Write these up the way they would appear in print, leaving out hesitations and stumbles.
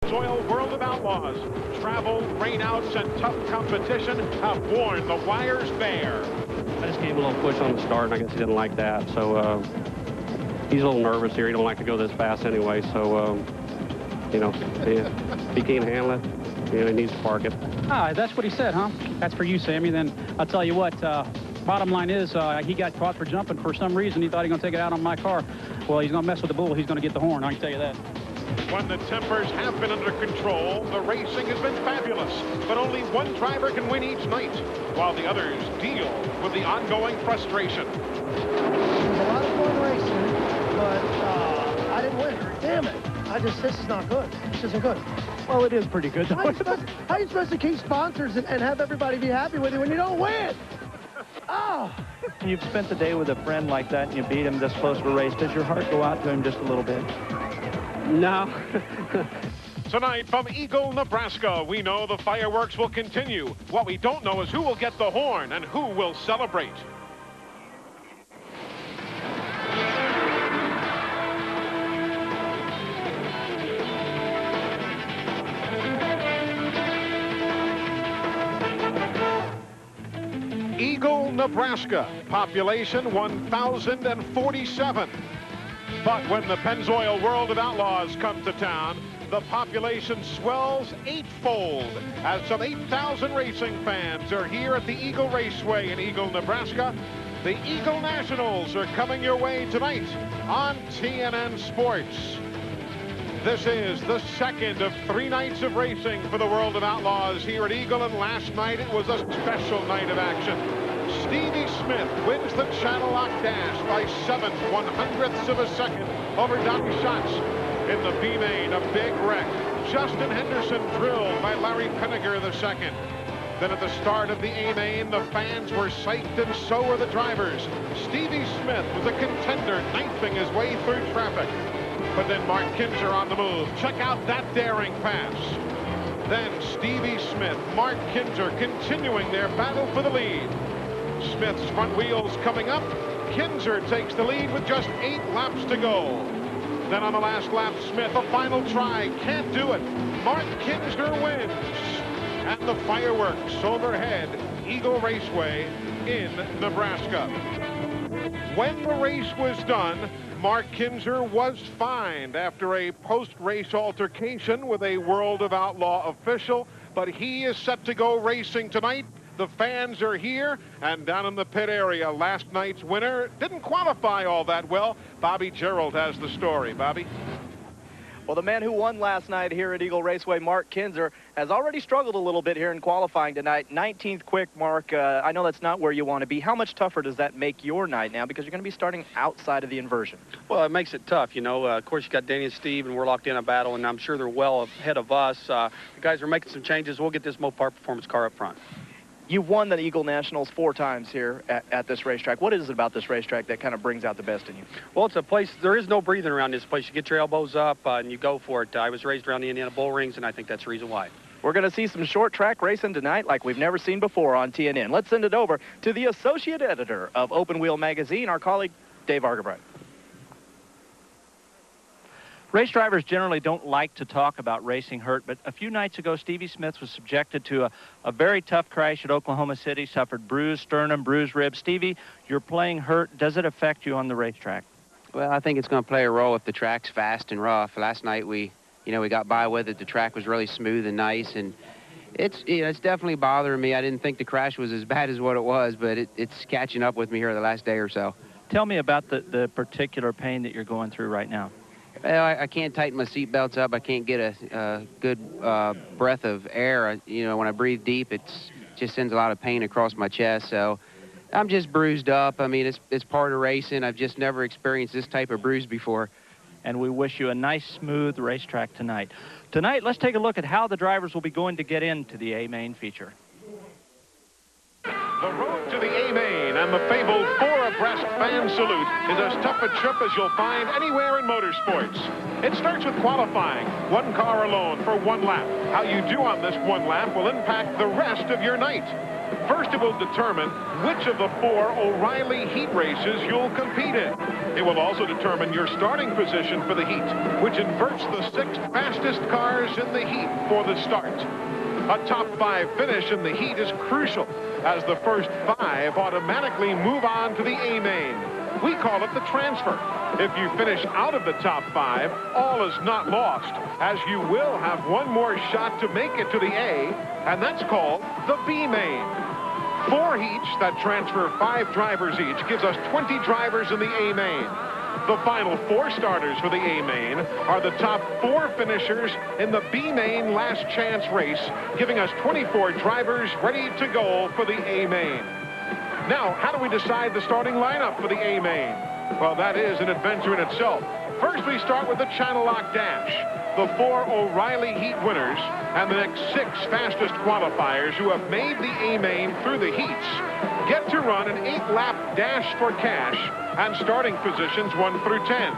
Pennzoil World of Outlaws. Travel, rainouts, and tough competition have worn the wires bare. I just gave him a little push on the start, and I guess he didn't like that. So he's a little nervous here. He don't like to go this fast anyway. So, you know, if he can't handle it, you know, he needs to park it. Ah, that's what he said, huh? That's for you, Sammy. Then I'll tell you what, bottom line is he got caught for jumping for some reason. He thought he was going to take it out on my car. Well, he's going to mess with the bull. He's going to get the horn, I can tell you that. When the tempers have been under control, the racing has been fabulous. But only one driver can win each night, while the others deal with the ongoing frustration. It was a lot of fun racing, but I didn't win. Damn it. This is not good. This isn't good. Well, it is pretty good. How are you supposed to keep sponsors and have everybody be happy with you when you don't win? Oh. You've spent the day with a friend like that and you beat him this close to a race. Does your heart go out to him just a little bit? No. Tonight from Eagle, Nebraska, we know the fireworks will continue. What we don't know is who will get the horn and who will celebrate. Eagle, Nebraska, population 1,047. But when the Pennzoil World of Outlaws come to town, the population swells eightfold as some 8,000 racing fans are here at the Eagle Raceway in Eagle, Nebraska. The Eagle Nationals are coming your way tonight on TNN Sports. This is the second of 3 nights of racing for the World of Outlaws here at Eagle, and last night it was a special night of action. Stevie Smith wins the Channel Lock Dash by 7/100ths of a second over Donnie Schatz. In the B-Main, a big wreck. Justin Henderson drilled by Larry Penniger II. Then at the start of the A-Main, the fans were psyched and so were the drivers. Stevie Smith was a contender, knifing his way through traffic. But then Mark Kinzer on the move. Check out that daring pass. Then Stevie Smith, Mark Kinzer continuing their battle for the lead. Smith's front wheels coming up. Kinzer takes the lead with just 8 laps to go. Then on the last lap, Smith, a final try, can't do it. Mark Kinzer wins. And the fireworks overhead, Eagle Raceway in Nebraska. When the race was done, Mark Kinzer was fined after a post-race altercation with a World of Outlaw official, but he is set to go racing tonight. The fans are here, and down in the pit area, last night's winner didn't qualify all that well. Bobby Gerald has the story. Bobby? Well, the man who won last night here at Eagle Raceway, Mark Kinzer, has already struggled a little bit here in qualifying tonight. 19th quick, Mark. I know that's not where you want to be. How much tougher does that make your night now? Because you're going to be starting outside of the inversion. Well, it makes it tough, you know. Of course, you got Danny and Steve, and we're locked in a battle, and I'm sure they're well ahead of us. The guys are making some changes. We'll get this Mopar Performance car up front. You've won the Eagle Nationals 4 times here at this racetrack. What is it about this racetrack that kind of brings out the best in you? Well, it's a place, there is no breathing around this place. You get your elbows up and you go for it. I was raised around the Indiana Bull Rings, and I think that's the reason why. We're going to see some short track racing tonight like we've never seen before on TNN. Let's send it over to the associate editor of Open Wheel Magazine, our colleague Dave Argabright. Race drivers generally don't like to talk about racing hurt, but a few nights ago, Stevie Smith was subjected to a very tough crash at Oklahoma City, suffered bruised sternum, bruised ribs. Stevie, you're playing hurt. Does it affect you on the racetrack? Well, I think it's going to play a role if the track's fast and rough. Last night we got by with it. The track was really smooth and nice, and it's definitely bothering me. I didn't think the crash was as bad as what it was, but it's catching up with me here the last day or so. Tell me about the particular pain that you're going through right now. Well, I can't tighten my seat belts up. I can't get a good breath of air. When I breathe deep, it just sends a lot of pain across my chest. So I'm just bruised up. I mean, it's part of racing. I've just never experienced this type of bruise before. And we wish you a nice, smooth racetrack tonight. Tonight, let's take a look at how the drivers will be going to get into the A-Main feature. The road to the A-Main and the fabled 4-abreast fan salute is as tough a trip as you'll find anywhere in motorsports. It starts with qualifying, 1 car alone for 1 lap. How you do on this 1 lap will impact the rest of your night. First, it will determine which of the 4 O'Reilly heat races you'll compete in. It will also determine your starting position for the heat, which inverts the 6 fastest cars in the heat for the start. A top 5 finish in the heat is crucial, as the first 5 automatically move on to the A main. We call it the transfer. If you finish out of the top 5, all is not lost, as you will have one more shot to make it to the A, and that's called the B main. 4 heats that transfer 5 drivers each gives us 20 drivers in the A main. The final 4 starters for the A main are the top 4 finishers in the B main last chance race, giving us 24 drivers ready to go for the A main. Now, how do we decide the starting lineup for the A main? Well, that is an adventure in itself. First, we start with the Channel Lock Dash. The 4 O'Reilly Heat winners and the next 6 fastest qualifiers who have made the A main through the heats get to run an 8-lap dash for cash and starting positions 1 through 10.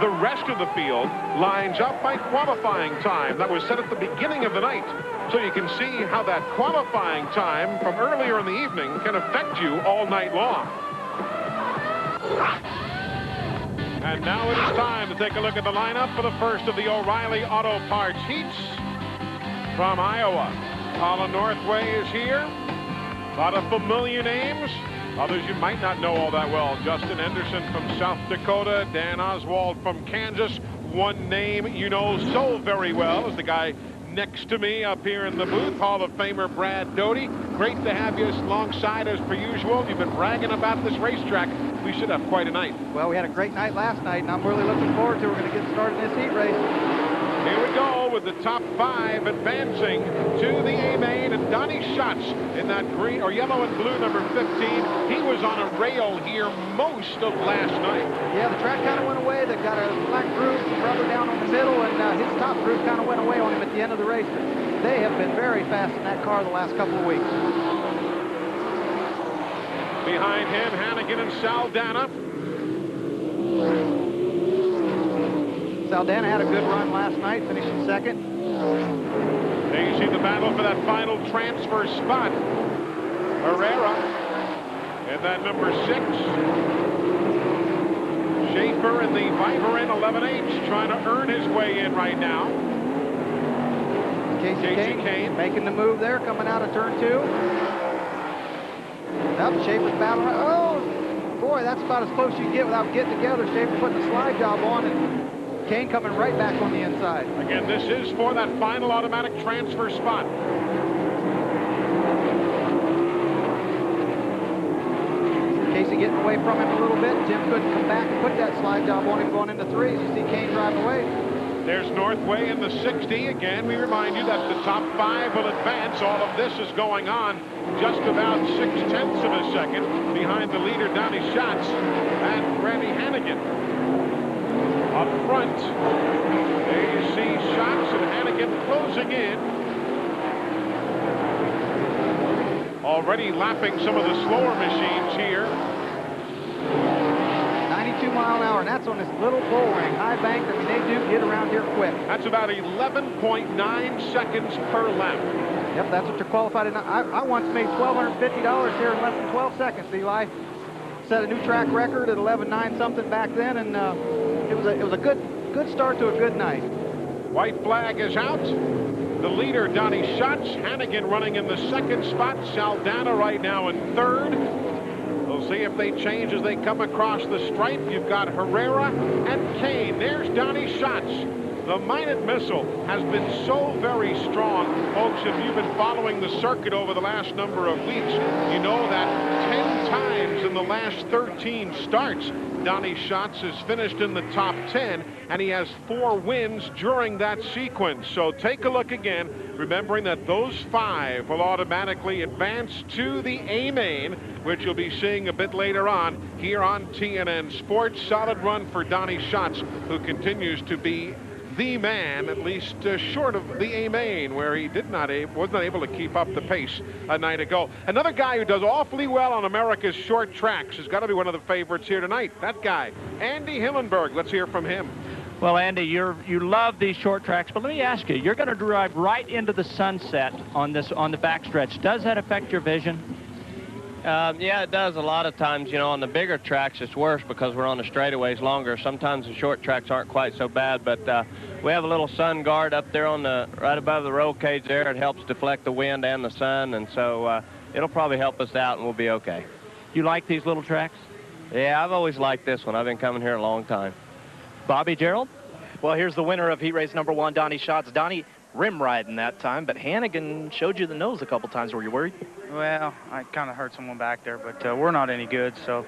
The rest of the field lines up by qualifying time that was set at the beginning of the night. So you can see how that qualifying time from earlier in the evening can affect you all night long. And now it is time to take a look at the lineup for the first of the O'Reilly Auto Parts heats from Iowa. Colin Northway is here. A lot of familiar names. Others you might not know all that well. Justin Anderson from South Dakota. Dan Oswald from Kansas. One name you know so very well is the guy next to me up here in the booth, Hall of Famer Brad Doty. Great to have you alongside as per usual. You've been bragging about this racetrack. We should have quite a night. Well, we had a great night last night, and I'm really looking forward to it. We're going to get started in this heat race. Here we go with the top 5 advancing to the A main, and Donnie Schatz in that green or yellow and blue number 15. He was on a rail here most of last night. Yeah, the track kind of went away. They got a black groove, rubber down on the middle, and his top groove kind of went away on him at the end of the race. They have been very fast in that car the last couple of weeks. Behind him, Hannigan and Saldana. Saldana had a good run last night, finishing second. There you see the battle for that final transfer spot. Herrera in that number 6. Schaefer in the Vibrant 11H trying to earn his way in right now. Casey Kane making the move there, coming out of turn 2. Up, Schaefer's battling. Oh, boy, that's about as close you get without getting together. Schaefer putting the slide job on, and Kane coming right back on the inside. Again, this is for that final automatic transfer spot. Casey getting away from him a little bit. Jim couldn't come back and put that slide job on him going into 3s. You see Kane driving away. There's Northway in the 60. Again, we remind you that the top 5 will advance. All of this is going on just about 0.6 of a second behind the leader, Donnie Schatz, and Randy Hannigan. Up front, there you see Schatz and Hannigan closing in. Already lapping some of the slower machines here. 92 mile an hour, and that's on this little bull ring, high bank. I mean, they do get around here quick. That's about 11.9 seconds per lap. Yep, that's what you're qualified in. I once made $1,250 here in less than 12 seconds, Eli. Set a new track record at 11.9 something back then, and it was a good start to a good night. White flag is out. The leader, Donnie Schatz. Hannigan running in the 2nd spot. Saldana right now in 3rd. We'll see if they change as they come across the stripe. You've got Herrera and Kane. There's Donnie Schatz. The Minot missile has been so very strong. Folks, if you've been following the circuit over the last number of weeks, you know that 10 times in the last 13 starts, Donnie Schatz has finished in the top 10, and he has 4 wins during that sequence. So take a look again, remembering that those 5 will automatically advance to the A main, which you'll be seeing a bit later on here on TNN Sports. Solid run for Donnie Schatz, who continues to be the man, at least short of the A main, where he was not able to keep up the pace a night ago. Another guy who does awfully well on America's short tracks has got to be one of the favorites here tonight. That guy, Andy Hillenberg. Let's hear from him. Well, Andy, you love these short tracks, but let me ask you, you're going to drive right into the sunset on the backstretch. Does that affect your vision? Yeah, it does a lot of times. You know, on the bigger tracks, it's worse because we're on the straightaways longer. Sometimes the short tracks aren't quite so bad, but we have a little sun guard up there on the right above the roll cage there. It helps deflect the wind and the sun, and so it'll probably help us out, and we'll be okay. You like these little tracks? Yeah, I've always liked this one. I've been coming here a long time. Bobby Gerald? Well, here's the winner of heat race number 1, Donnie Schatz. Donnie, rim riding that time, but Hannigan showed you the nose a couple times. Were you worried? Well, I kind of hurt someone back there, but we're not any good, so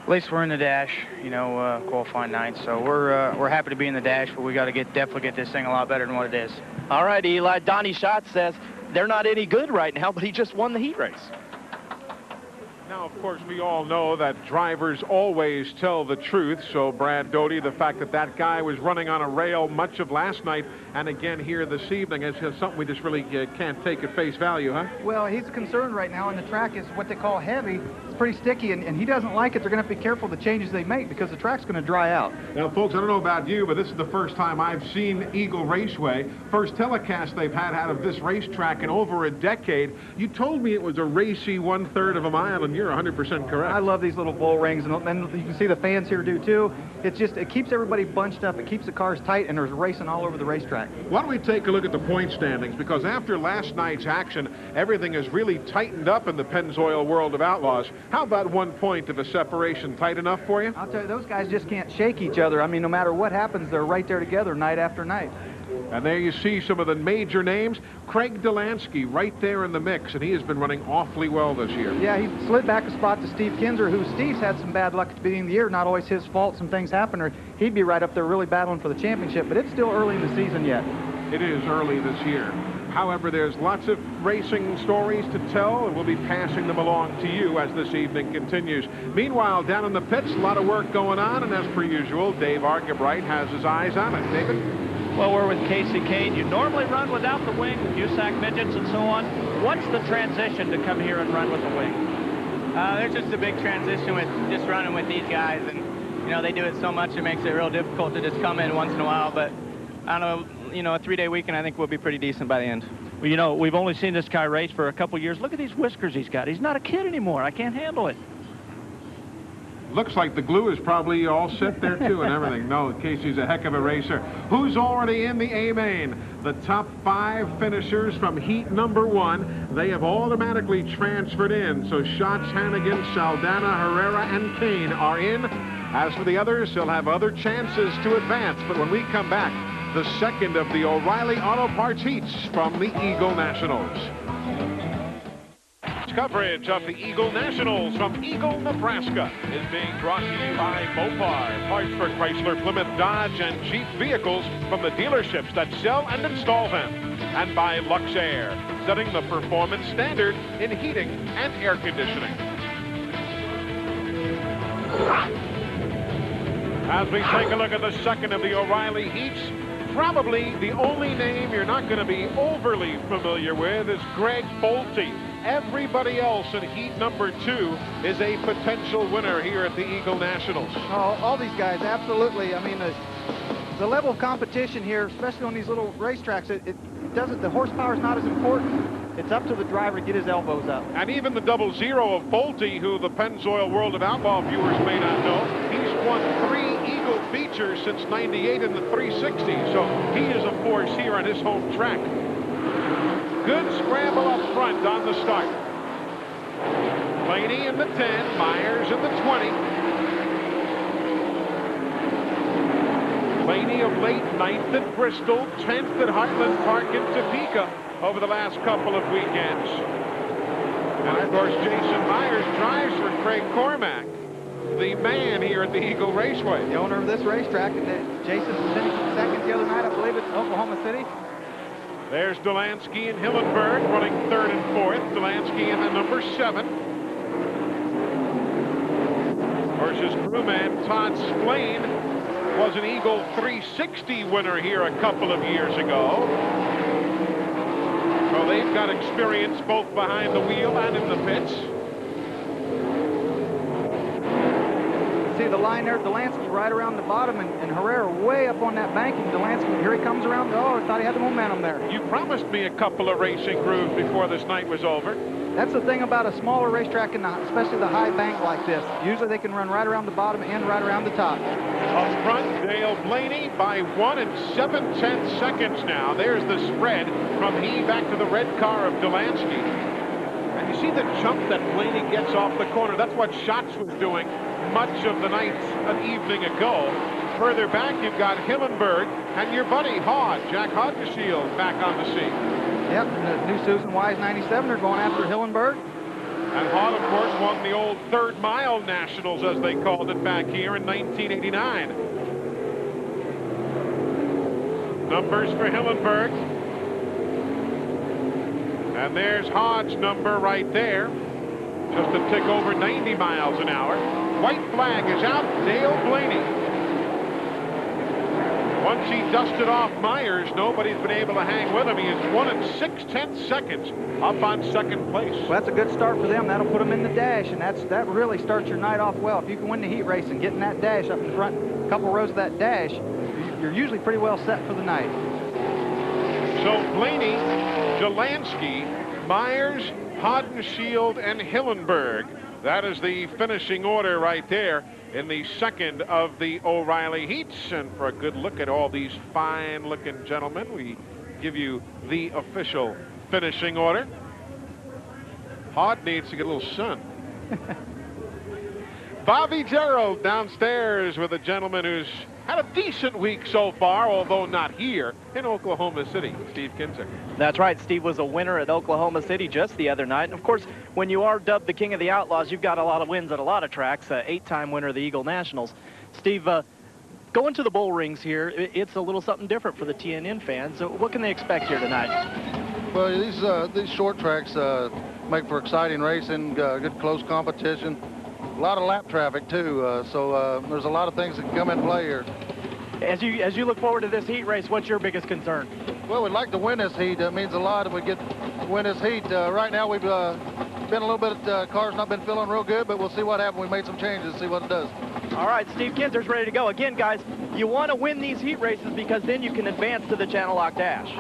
at least we're in the dash, you know, qualifying ninth. So we're happy to be in the dash, but we got to definitely get this thing a lot better than what it is. All right, Eli. Donnie Schatz says they're not any good right now, but he just won the heat race. Now, of course, we all know that drivers always tell the truth. So, Brad Doty, the fact that that guy was running on a rail much of last night and again here this evening is something we just really can't take at face value, huh? Well, he's concerned right now, and the track is what they call heavy. It's pretty sticky, and he doesn't like it. They're going to have to be careful of the changes they make because the track's going to dry out. Now, folks, I don't know about you, but this is the first time I've seen Eagle Raceway. First telecast they've had out of this racetrack in over a decade. You told me it was a racy 1/3 of a mile, and you're 100% correct. I love these little bull rings, and you can see the fans here do too. It's just, it keeps everybody bunched up. It keeps the cars tight, and there's racing all over the racetrack. Why don't we take a look at the point standings? Because after last night's action, everything has really tightened up in the Pennzoil World of Outlaws. How about 1 point of a separation tight enough for you? I'll tell you, those guys just can't shake each other. I mean, no matter what happens, they're right there together night after night. And there you see some of the major names. Craig Delansky right there in the mix, and he has been running awfully well this year. Yeah, he slid back a spot to Steve Kinzer, who Steve's had some bad luck at the beginning of the year. Not always his fault. Some things happen, or he'd be right up there really battling for the championship, but it's still early in the season yet. It is early this year. However, there's lots of racing stories to tell, and we'll be passing them along to you as this evening continues. Meanwhile, down in the pits, a lot of work going on, and as per usual, Dave Argabright has his eyes on it. David? Well, we're with Casey Kane. You normally run without the wing, USAC midgets and so on. What's the transition to come here and run with the wing? There's just a big transition with just running with these guys, and you know, they do it so much it makes it real difficult to just come in once in a while. But I don't know, you know, a 3-day weekend I think we'll be pretty decent by the end. Well, you know, we've only seen this guy race for a couple years. Look at these whiskers he's got. He's not a kid anymore. I can't handle it. Looks like the glue is probably all set there too and everything. No, Casey's a heck of a racer. Who's already in the A-main? The top 5 finishers from heat number 1. They have automatically transferred in. So Schatz, Hannigan, Saldana, Herrera, and Kane are in. As for the others, they'll have other chances to advance. But when we come back, the second of the O'Reilly Auto Parts heats from the Eagle Nationals. Coverage of the Eagle Nationals from Eagle, Nebraska is being brought to you by Mopar, parts for Chrysler, Plymouth, Dodge, and Jeep vehicles from the dealerships that sell and install them. And by Luxair, setting the performance standard in heating and air conditioning. As we take a look at the second of the O'Reilly heats, probably the only name you're not going to be overly familiar with is Greg Bolte. Everybody else in heat number 2 is a potential winner here at the Eagle Nationals. Oh, all these guys, absolutely. I mean, the level of competition here, especially on these little racetracks, it doesn't, the horsepower is not as important. It's up to the driver to get his elbows up. And even the 00 of Bolte, who the Pennzoil World of Outlaw viewers may not know, he's won 3 Eagle features since '98 in the 360. So he is a force here on his home track. Good scramble up front on the start. Blaney in the 10, Myers in the 20. Blaney of late, 9th at Bristol, 10th at Heartland Park in Topeka over the last couple of weekends. And of course, Jason Myers drives for Craig Cormack, the man here at the Eagle Raceway. The owner of this racetrack, and Jason finished second the other night, I believe it's Oklahoma City. There's Delansky and Hillenberg running 3rd and 4th. Delansky in the number 7. Versus crewman Todd Splain was an Eagle 360 winner here a couple of years ago. So they've got experience both behind the wheel and in the pits. See the line there, Delansky right around the bottom, and Herrera way up on that banking. Delansky, here he comes around. Oh, I thought he had the momentum there. You promised me a couple of racing grooves before this night was over. That's the thing about a smaller racetrack, and especially the high bank like this. Usually they can run right around the bottom and right around the top. Up front, Dale Blaney by 1 7/10 seconds now. There's the spread from he back to the red car of Delansky. And you see the jump that Blaney gets off the corner. That's what Schatz was doing much of the night an evening ago. Further back, you've got Hillenberg and your buddy Hod, Jack Hodgeshield, back on the scene. Yep, and the new Susan Wise 97 are going after Hillenberg. And Hod, of course, won the old Third Mile Nationals, as they called it back here in 1989. Numbers for Hillenberg. And there's Hod's number right there. Just a tick over 90 miles an hour. White flag is out. Dale Blaney. Once he dusted off Myers, nobody's been able to hang with him. He is 1 6/10 seconds up on second place. Well, that's a good start for them. That'll put them in the dash, and that really starts your night off well. If you can win the heat race and get in that dash up in the front, a couple rows of that dash, you're usually pretty well set for the night. So Blaney, Delansky, Myers, Hodenshield, and Hillenberg. That is the finishing order right there in the second of the O'Reilly heats. And for a good look at all these fine-looking gentlemen, we give you the official finishing order. Hod needs to get a little sun. Bobby Gerald downstairs with a gentleman who's had a decent week so far, although not here in Oklahoma City. Steve Kinzer. That's right. Steve was a winner at Oklahoma City just the other night. And, of course, when you are dubbed the King of the Outlaws, you've got a lot of wins at a lot of tracks. 8-time winner of the Eagle Nationals. Steve, going to the bull rings here, it's a little something different for the TNN fans. So what can they expect here tonight? Well, these short tracks make for exciting racing, good close competition. A lot of lap traffic, too, so there's a lot of things that can come in play here. As you look forward to this heat race, what's your biggest concern? Well, we'd like to win this heat. It means a lot if we get win this heat. Right now, we've been a little bit, cars not been feeling real good, but we'll see what happens. We made some changes, see what it does. All right, Steve Kinzer's ready to go. Again, guys, you want to win these heat races because then you can advance to the Channel Lock Dash.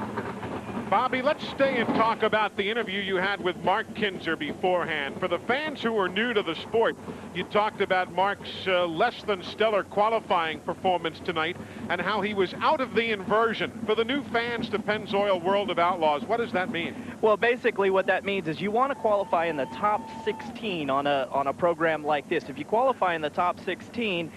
Bobby, let's stay and talk about the interview you had with Mark Kinzer beforehand. For the fans who are new to the sport, you talked about Mark's less than stellar qualifying performance tonight and how he was out of the inversion. For the new fans to Pennzoil World of Outlaws, what does that mean? Well, basically what that means is you want to qualify in the top 16 on a program like this. If you qualify in the top 16,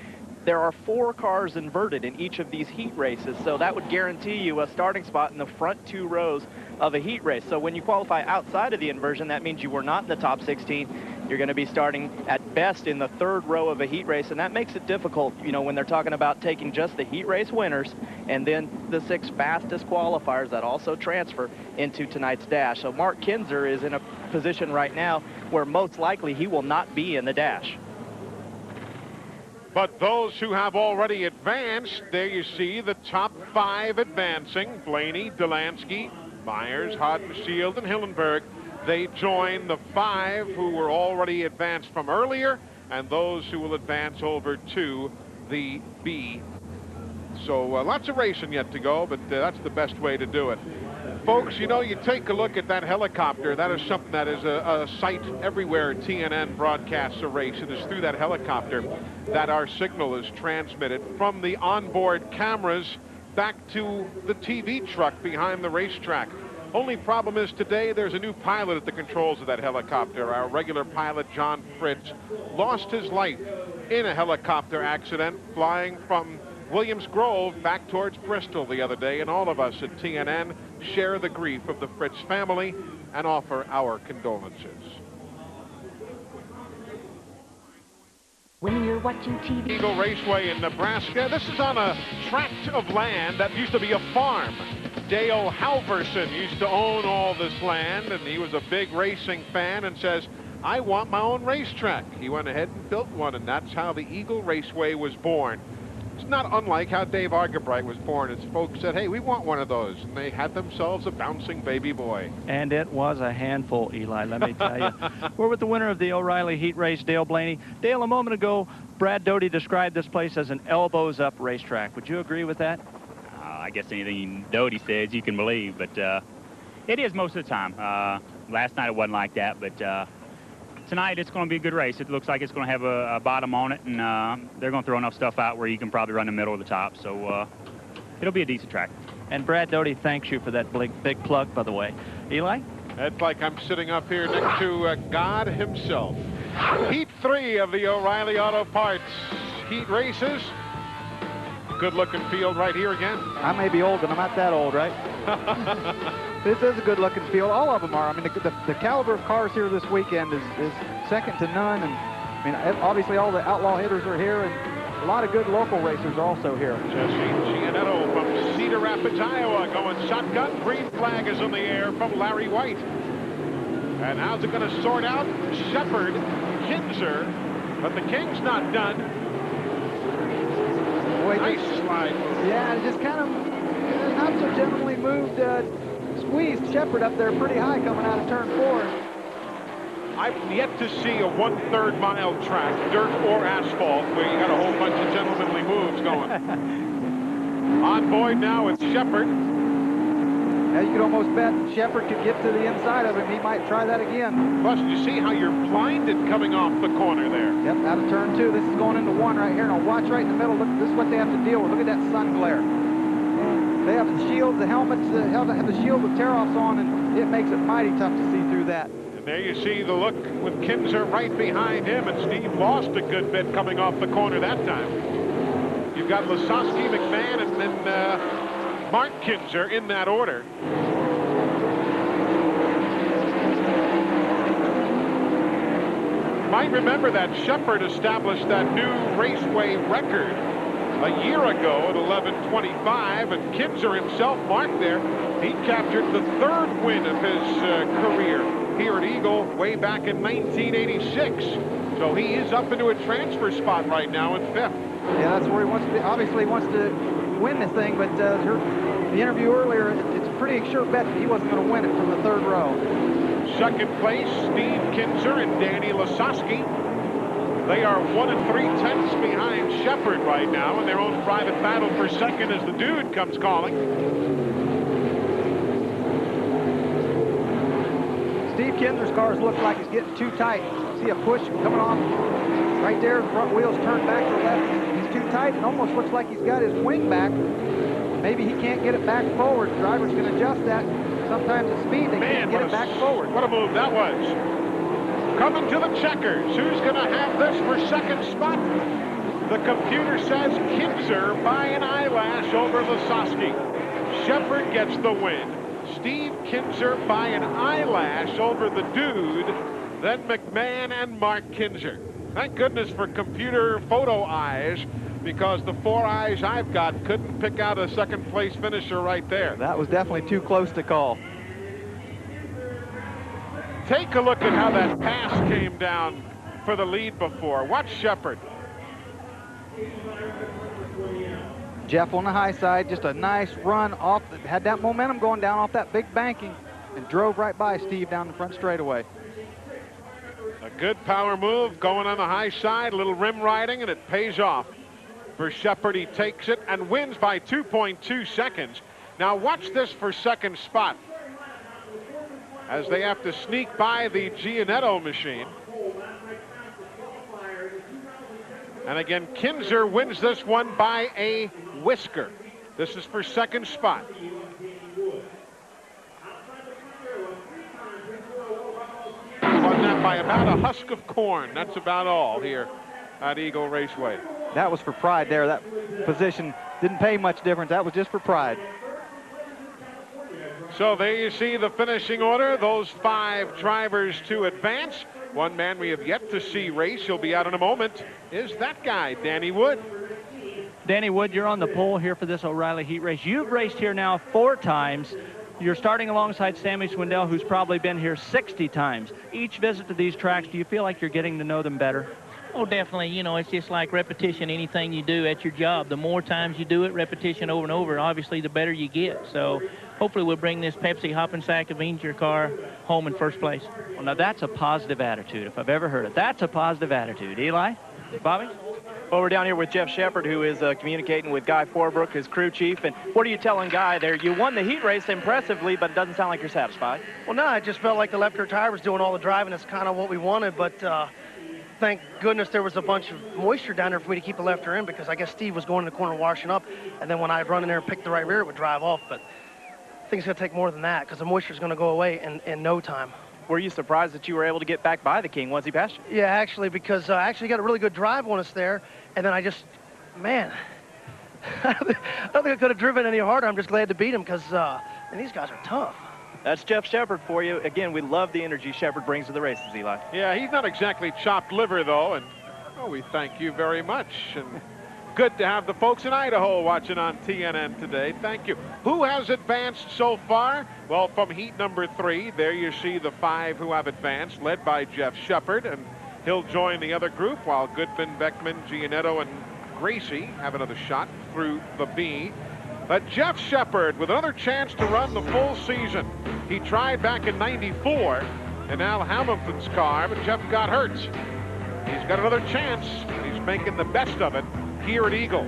there are 4 cars inverted in each of these heat races, so that would guarantee you a starting spot in the front 2 rows of a heat race. So when you qualify outside of the inversion, that means you were not in the top 16. You're going to be starting at best in the 3rd row of a heat race, and that makes it difficult, you know, when they're talking about taking just the heat race winners and then the 6 fastest qualifiers that also transfer into tonight's dash. So Mark Kinzer is in a position right now where most likely he will not be in the dash. But those who have already advanced, there you see the top 5 advancing. Blaney, Delansky, Myers, Hodenshield, and Hillenberg. They join the 5 who were already advanced from earlier and those who will advance over to the B. So lots of racing yet to go, but that's the best way to do it. Folks, you know, you take a look at that helicopter. That is something that is a sight everywhere TNN broadcasts a race. It is through that helicopter that our signal is transmitted from the onboard cameras back to the TV truck behind the racetrack. Only problem is today there's a new pilot at the controls of that helicopter. Our regular pilot, John Fritz, lost his life in a helicopter accident flying from Williams Grove back towards Bristol the other day, and all of us at TNN share the grief of the Fritz family and offer our condolences. When you're watching TV. Eagle Raceway in Nebraska. This is on a tract of land that used to be a farm. Dale Halverson used to own all this land, and he was a big racing fan and says, I want my own racetrack. He went ahead and built one, and that's how the Eagle Raceway was born. It's not unlike how Dave Argabright was born. His folks said, hey, we want one of those. And they had themselves a bouncing baby boy. And it was a handful, Eli, let me tell you. We're with the winner of the O'Reilly heat race, Dale Blaney. Dale, a moment ago, Brad Doty described this place as an elbows-up racetrack. Would you agree with that? I guess anything Doty says you can believe, but it is most of the time. Last night it wasn't like that, but tonight it's going to be a good race. It looks like it's going to have a bottom on it, and they're going to throw enough stuff out where you can probably run the middle of the top. So it'll be a decent track. And Brad Doty thanks you for that big plug, by the way. Eli? It's like I'm sitting up here next to God himself. Heat 3 of the O'Reilly Auto Parts heat races. Good looking field right here again. I may be old, but I'm not that old, right? This is a good looking field. All of them are. I mean, the caliber of cars here this weekend is second to none. And I mean, obviously all the outlaw hitters are here, and a lot of good local racers are also here. Jesse Gianetto from Cedar Rapids, Iowa, going shotgun. Green flag is in the air from Larry White. And how's it going to sort out? Shepard, Kinzer, but the King's not done. Boy, nice slide move. Yeah, it just kind of not so gently moved, squeezed Shepard up there pretty high coming out of turn 4. I've yet to see a 1/3 mile track, dirt or asphalt, where you got a whole bunch of gentlemanly moves going. On Boyd now with Shepard. Now you could almost bet Shepard could get to the inside of him. He might try that again. Plus, you see how you're blinded coming off the corner there. Yep, out of turn 2. This is going into 1 right here. Now watch right in the middle. Look, this is what they have to deal with. Look at that sun glare. They have the shields, the helmets, have the shield with tear-offs on, and it makes it mighty tough to see through that. And there you see the look with Kinzer right behind him, and Steve lost a good bit coming off the corner that time. You've got Lasowski, McMahon, and then Mark Kinzer in that order. Might remember that Shepard established that new raceway record a year ago at 11:25, and Kinzer himself marked there. He captured the 3rd win of his career here at Eagle way back in 1986. So he is up into a transfer spot right now in 5th. Yeah, that's where he wants to be. Obviously, he wants to win this thing, but the interview earlier, it's a pretty sure bet that he wasn't going to win it from the 3rd row. 2nd place, Steve Kinzer and Danny Lasowski. They are 1 3/10 behind Shepard right now in their own private battle for 2nd as the dude comes calling. Steve Kinzer's cars look like he's getting too tight. See a push coming off right there. The front wheels turned back to left. He's too tight. It almost looks like he's got his wing back. Maybe he can't get it back forward. The driver's going to adjust that. Sometimes at speed, they can't get it back forward. What a move that was. Coming to the checkers. Who's going to have this for 2nd spot? The computer says Kinzer by an eyelash over Lasowski. Shepard gets the win. Steve Kinzer by an eyelash over the dude. Then McMahon and Mark Kinzer. Thank goodness for computer photo eyes, because the 4 eyes I've got couldn't pick out a 2nd place finisher right there. That was definitely too close to call. Take a look at how that pass came down for the lead before. Watch Shepard. Jeff on the high side, just a nice run off, had that momentum going down off that big banking and drove right by Steve down the front straightaway. A good power move going on the high side, a little rim riding, and it pays off. For Shepard, he takes it and wins by 2.2 seconds. Now watch this for 2nd spot, as they have to sneak by the Gianetto machine. And again, Kinzer wins this one by a whisker. This is for 2nd spot. Won that by about a husk of corn. That's about all here at Eagle Raceway. That was for pride there. That position didn't pay much difference. That was just for pride. So there you see the finishing order. Those 5 drivers to advance. One man we have yet to see race, he'll be out in a moment, is that guy, Danny Wood. Danny Wood, you're on the pole here for this O'Reilly heat race. You've raced here now 4 times. You're starting alongside Sammy Swindell, who's probably been here 60 times. Each visit to these tracks, do you feel like you're getting to know them better? Oh, definitely. You know, it's just like repetition, anything you do at your job. The more times you do it, repetition over and over, obviously the better you get. So hopefully we'll bring this Pepsi hopping sack of beans your car home in 1st place. Well, now that's a positive attitude, if I've ever heard it. That's a positive attitude. Eli? Bobby? Well, we're down here with Jeff Shepard, who is communicating with Guy Forbrook, his crew chief. And what are you telling Guy there? You won the heat race impressively, but it doesn't sound like you're satisfied. Well, no, I just felt like the left rear tire was doing all the driving. That's kind of what we wanted, but thank goodness there was a bunch of moisture down there for me to keep the left rear in, because I guess Steve was going in the corner washing up, and then when I'd run in there and pick the right rear, it would drive off. But I think it's going to take more than that, because the moisture's going to go away in no time. Were you surprised that you were able to get back by the King once he passed you? Yeah, actually, because I actually got a really good drive on us there, and then I just, man, I don't think I could have driven any harder. I'm just glad to beat him, because these guys are tough. That's Jeff Shepard for you. Again, we love the energy Shepard brings to the races, Eli. Yeah, he's not exactly chopped liver, though, and we thank you very much. And good to have the folks in Idaho watching on TNN today. Thank you. Who has advanced so far? Well, from heat number 3, there you see the 5 who have advanced, led by Jeff Shepard, and he'll join the other group while Goodman, Beckman, Gianetto, and Gracie have another shot through the B. But Jeff Shepard with another chance to run the full season. He tried back in '94 in Al Hamilton's car, but Jeff got hurt. He's got another chance. He's making the best of it here at Eagle.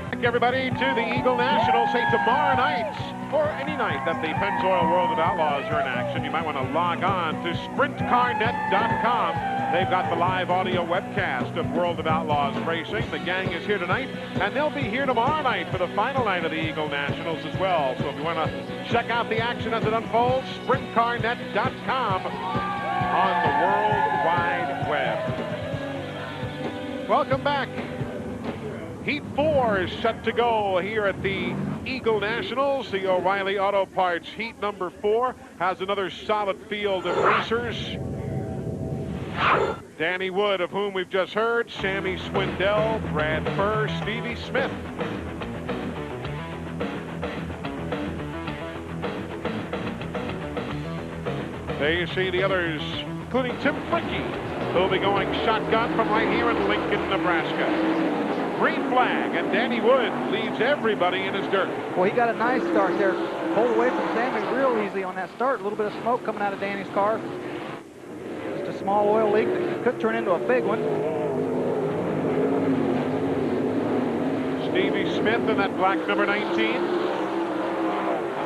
Thank everybody to the Eagle National. Say tomorrow night, or any night that the Pennzoil World of Outlaws are in action, you might want to log on to sprintcarnet.com. They've got the live audio webcast of World of Outlaws racing. The gang is here tonight, and they'll be here tomorrow night for the final night of the Eagle Nationals as well. So if you want to check out the action as it unfolds, sprintcarnet.com on the World Wide Web. Welcome back. Heat 4 is set to go here at the Eagle Nationals. The O'Reilly Auto Parts heat number 4 has another solid field of racers. Danny Wood, of whom we've just heard, Sammy Swindell, Brad Furr, Stevie Smith. There you see the others, including Tim Fricke, who'll be going shotgun from right here in Lincoln, Nebraska. Green flag, and Danny Wood leads everybody in his dirt. Well, he got a nice start there. Pulled away from Sammy real easy on that start. A little bit of smoke coming out of Danny's car. Just a small oil leak that could turn into a big one. Stevie Smith in that black number 19.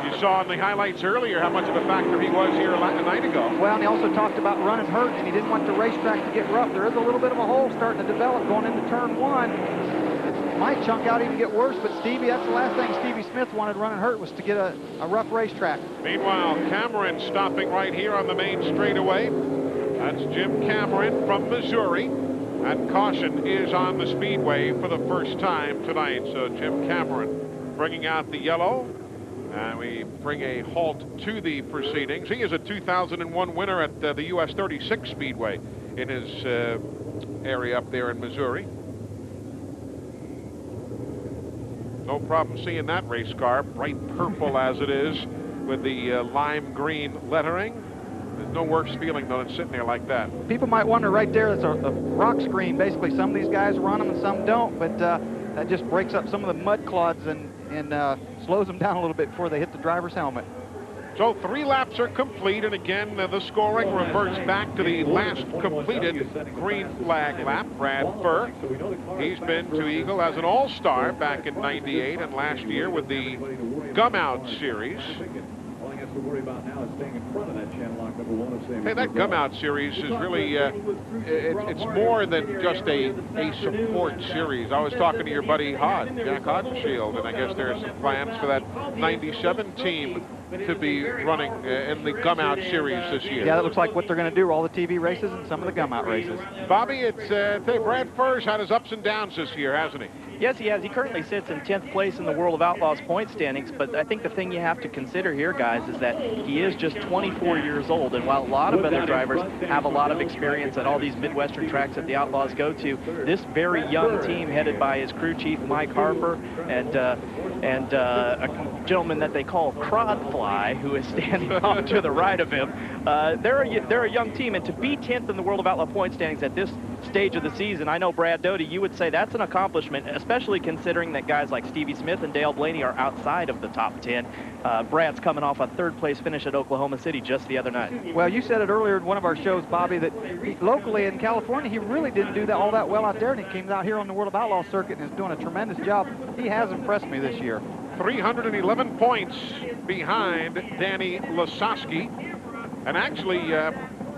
You saw in the highlights earlier how much of a factor he was here a night ago. Well, and he also talked about running hurt, and he didn't want the racetrack to get rough. There is a little bit of a hole starting to develop going into turn 1. It might chunk out, even get worse, but Stevie, that's the last thing Stevie Smith wanted running hurt, was to get a rough racetrack. Meanwhile, Cameron stopping right here on the main straightaway. That's Jim Cameron from Missouri. And caution is on the speedway for the first time tonight. So Jim Cameron bringing out the yellow. And we bring a halt to the proceedings. He is a 2001 winner at the US 36 Speedway in his area up there in Missouri. No problem seeing that race car, bright purple as it is, with the lime green lettering. There's no worse feeling than sitting there like that. People might wonder right there, it's a rock screen. Basically, some of these guys run them and some don't, but that just breaks up some of the mud clods and slows them down a little bit before they hit the driver's helmet. So 3 laps are complete, and again, the scoring reverts back to the last completed green flag lap. Brad Furr, he's been to Eagle as an all-star back in '98 and last year with the Gum Out Series. Hey, that Gum Out Series is really, it's more than just a support series. I was talking to your buddy Jack Hodenshield, and I guess there are some plans for that 97 team to be running in the Gum Out Series this year. Yeah, that looks like what they're going to do, all the TV races and some of the Gum Out races. Bobby, it's Brad Furr's had his ups and downs this year, hasn't he? Yes, he has. He currently sits in 10th place in the World of Outlaws point standings, but I think the thing you have to consider here, guys, is that he is just 24 years old, and while a lot of other drivers have a lot of experience at all these Midwestern tracks that the Outlaws go to, this very young team headed by his crew chief, Mike Harper, and a gentleman that they call Crodfly, who is standing off to the right of him, they're a young team, and to be 10th in the World of Outlaw point standings at this stage of the season. I know, Brad Doty, you would say that's an accomplishment, especially considering that guys like Stevie Smith and Dale Blaney are outside of the top 10. Brad's coming off a third-place finish at Oklahoma City just the other night. Well, you said it earlier in one of our shows, Bobby, that locally in California, he really didn't do that all that well out there, and he came out here on the World of Outlaws circuit and is doing a tremendous job. He has impressed me this year. 311 points behind Danny Lasowski. And actually,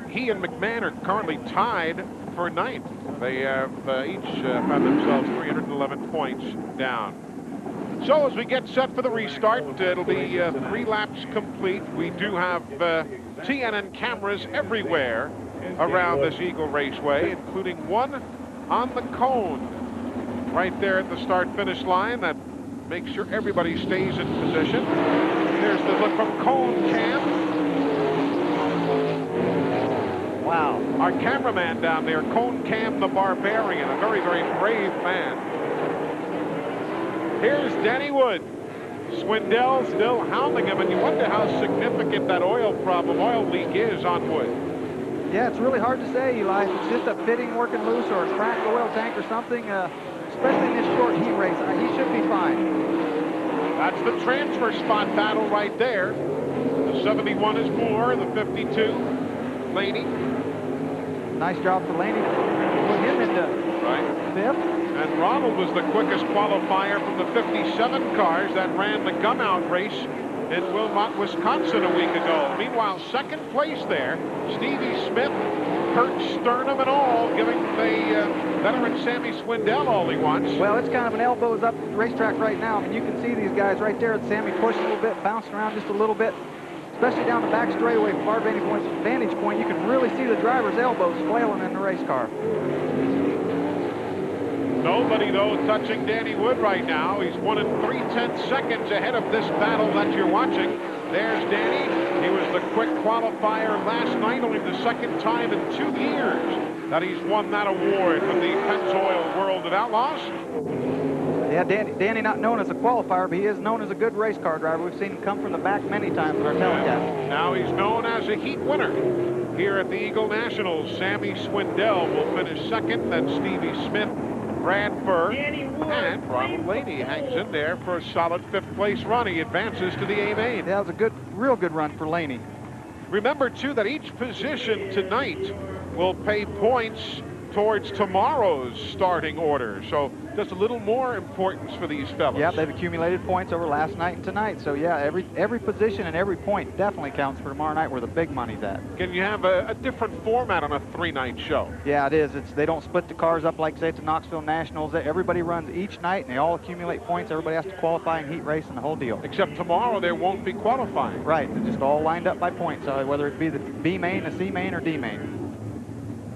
he and McMahon are currently tied for ninth. They have each found themselves 311 points down. So as we get set for the restart, it'll be 3 laps complete. We do have TNN cameras everywhere around this Eagle Raceway, including one on the cone right there at the start-finish line that makes sure everybody stays in position. There's the look from Cone Cam. Wow. Our cameraman down there, Cone Cam the Barbarian, a very, very brave man. Here's Danny Wood. Swindell still hounding him, and you wonder how significant that oil problem, oil leak is on Wood. Yeah, it's really hard to say, Eli. If it's just a fitting working loose or a cracked oil tank or something, especially in this short heat race, he should be fine. That's the transfer spot battle right there. The 71 is Moore, the 52, Laney. Nice job for Laney. Put him into fifth. And Ronald was the quickest qualifier from the 57 cars that ran the Gumout race in Wilmot, Wisconsin a week ago. Meanwhile, second place there, Stevie Smith, Kurt Sternum and all, giving the veteran Sammy Swindell all he wants. Well, it's kind of an elbows up racetrack right now. I mean, you can see these guys right there. Sammy pushed a little bit, bouncing around just a little bit, especially down the back straightaway from our vantage point. You can really see the driver's elbows flailing in the race car. Nobody, though, touching Danny Wood right now. He's 1 3/10 seconds ahead of this battle that you're watching. There's Danny. He was the quick qualifier last night, only the second time in 2 years that he's won that award from the Pennzoil World of Outlaws. Yeah, Danny not known as a qualifier, but he is known as a good race car driver. We've seen him come from the back many times in our telecast. Now he's known as a heat winner. Here at the Eagle Nationals, Sammy Swindell will finish second, then Stevie Smith, Brad Burr, and Ronald Laney hangs in there for a solid 5th place run. He advances to the A main. Yeah, it was a real good run for Laney. Remember, too, that each position tonight will pay points towards tomorrow's starting order. So just a little more importance for these fellas. Yeah, they've accumulated points over last night and tonight. So yeah, every position and every point definitely counts for tomorrow night where the big money's at. Can you have a different format on a 3-night show? Yeah, it is. They don't split the cars up like, say, at the Knoxville Nationals. Everybody runs each night and they all accumulate points. Everybody has to qualify and heat race and the whole deal. Except tomorrow there won't be qualifying. Right, they're just all lined up by points, whether it be the B main, the C main, or D main.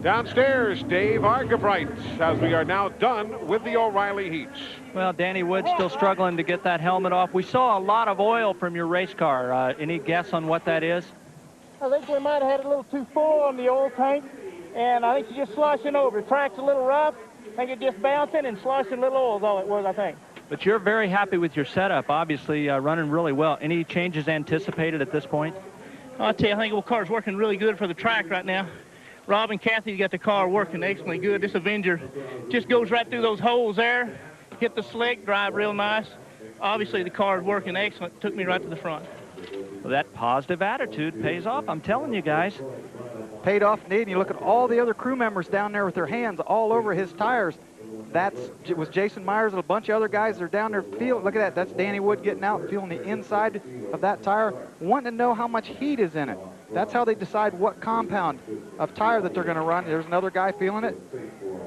Downstairs, Dave Argabright, as we are now done with the O'Reilly heats. Well, Danny Wood's still struggling to get that helmet off. We saw a lot of oil from your race car. Any guess on what that is? I think we might have had a little too full on the oil tank, and I think it's just sloshing over. The track's a little rough. I think it's just bouncing and sloshing a little oil is all it was, I think. But you're very happy with your setup, obviously running really well. Any changes anticipated at this point? I'll tell you, I think the car's working really good for the track right now. Rob and Kathy got the car working excellently good. This Avenger just goes right through those holes there, hit the slick, drive real nice. Obviously, the car is working excellent. Took me right to the front. Well, that positive attitude pays off, I'm telling you guys. Paid off indeed. And you look at all the other crew members down there with their hands all over his tires. It was Jason Myers and a bunch of other guys that are down there feeling. Look at that. That's Danny Wood getting out and feeling the inside of that tire, wanting to know how much heat is in it. That's how they decide what compound of tire that they're going to run. There's another guy feeling it.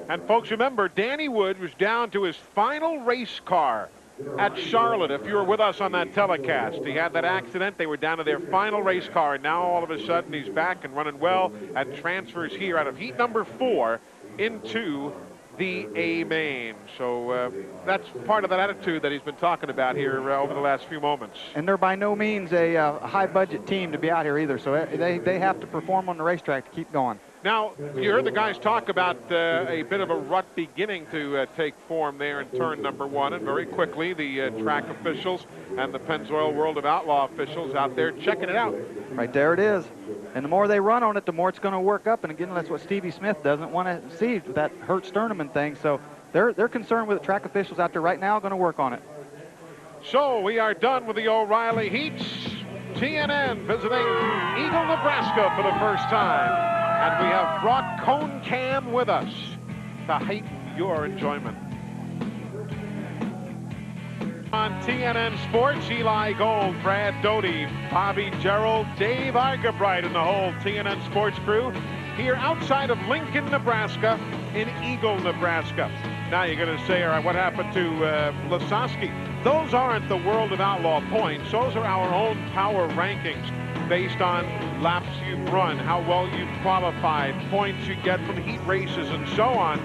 And folks, remember, Danny Wood was down to his final race car at Charlotte. If you were with us on that telecast, he had that accident. They were down to their final race car, and now all of a sudden he's back and running well and transfers here out of heat number 4 into the A main. So that's part of that attitude that he's been talking about here over the last few moments. And they're by no means a high-budget team to be out here either, so they have to perform on the racetrack to keep going. Now, you heard the guys talk about a bit of a rut beginning to take form there in turn number 1, and very quickly the track officials and the Pennzoil World of Outlaw officials out there checking it out. Right there it is. And the more they run on it, the more it's going to work up. And again, that's what Stevie Smith doesn't want to see, that hurt sternum and thing. So they're concerned with it. Track officials out there right now are going to work on it. So we are done with the O'Reilly Heats. TNN visiting Eagle, Nebraska for the first time. And we have brought Cone Cam with us to heighten your enjoyment. On TNN Sports, Eli Gold, Brad Doty, Bobby Gerald, Dave Argabright, and the whole TNN Sports crew here outside of Lincoln, Nebraska, in Eagle, Nebraska. Now you're going to say, all right, what happened to Lasowski? Those aren't the World of Outlaw points. Those are our own power rankings based on laps you've run, how well you've qualified, points you get from heat races, and so on.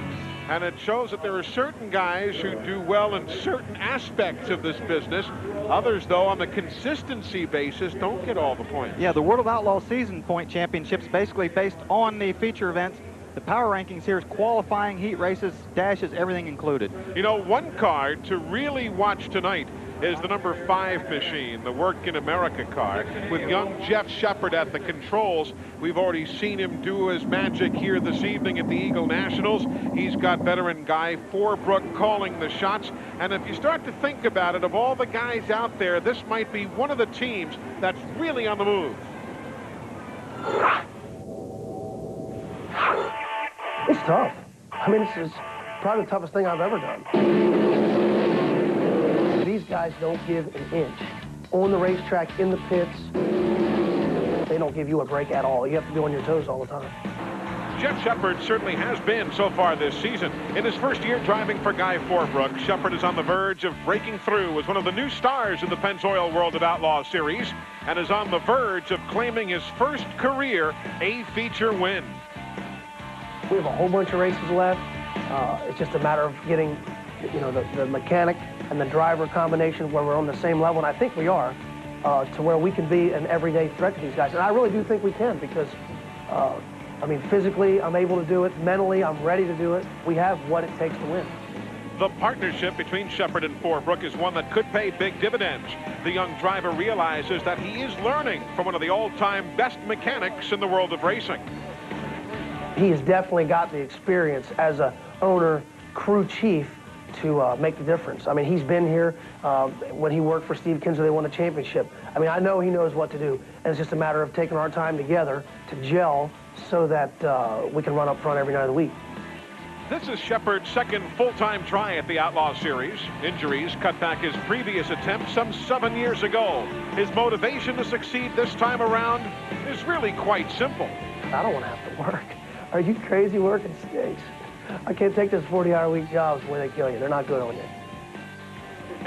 And it shows that there are certain guys who do well in certain aspects of this business. Others, though, on the consistency basis, don't get all the points. Yeah, the World of Outlaw season point championships basically based on the feature events. The power rankings here is qualifying, heat races, dashes, everything included. You know, one car to really watch tonight is the number 5 machine, the Work in America car, with young Jeff Shepard at the controls. We've already seen him do his magic here this evening at the Eagle Nationals. He's got veteran Guy Forbrook calling the shots. And if you start to think about it, of all the guys out there, this might be one of the teams that's really on the move. It's tough. I mean, this is probably the toughest thing I've ever done. These guys don't give an inch. On the racetrack, in the pits, they don't give you a break at all. You have to be on your toes all the time. Jeff Shepard certainly has been so far this season. In his first year driving for Guy Forbrook, Shepard is on the verge of breaking through as one of the new stars in the Pennzoil World of Outlaws series and is on the verge of claiming his first career A-feature win. We have a whole bunch of races left. It's just a matter of getting, you know, the mechanic and the driver combination where we're on the same level, and I think we are, to where we can be an everyday threat to these guys. And I really do think we can because, I mean, physically I'm able to do it. Mentally, I'm ready to do it. We have what it takes to win. The partnership between Shepard and Forbrook is one that could pay big dividends. The young driver realizes that he is learning from one of the all-time best mechanics in the world of racing. He has definitely got the experience as a owner, crew chief to make the difference. I mean, he's been here when he worked for Steve Kinser. They won a championship. I mean, I know he knows what to do, and it's just a matter of taking our time together to gel so that we can run up front every night of the week. This is Shepard's second full-time try at the Outlaw Series. Injuries cut back his previous attempt some 7 years ago. His motivation to succeed this time around is really quite simple. I don't want to have to work. Are you crazy? Working stinks. I can't take those 40-hour-a-week jobs where they kill you. They're not good on you.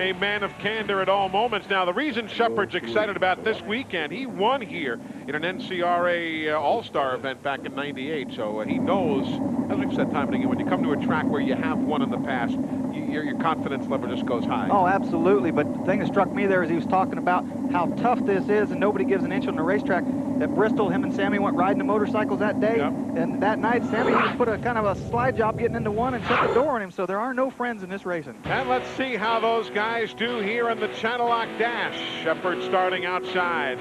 A man of candor at all moments. Now, the reason Shepard's excited about this weekend, he won here in an NCRA All-Star event back in '98, so he knows, as we've said time and again, when you come to a track where you have won in the past, your confidence level just goes high. Oh, absolutely, but the thing that struck me there is he was talking about how tough this is and nobody gives an inch on the racetrack. At Bristol, him and Sammy went riding the motorcycles that day, and that night Sammy even put a kind of a slide job getting into one and shut the door on him, so there are no friends in this racing. And let's see how those guys do here in the Channel Lock Dash. Shepard starting outside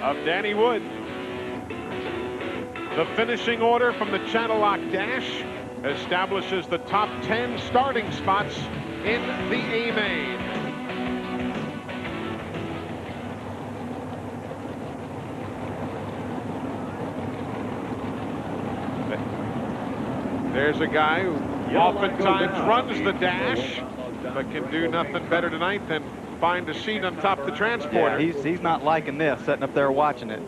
of Danny Wood. The finishing order from the Channel Lock Dash establishes the top 10 starting spots in the A-Main. There's a guy who oftentimes runs the dash, but can do nothing better tonight than find a seat on top of the transporter. Yeah, he's not liking this, sitting up there watching it.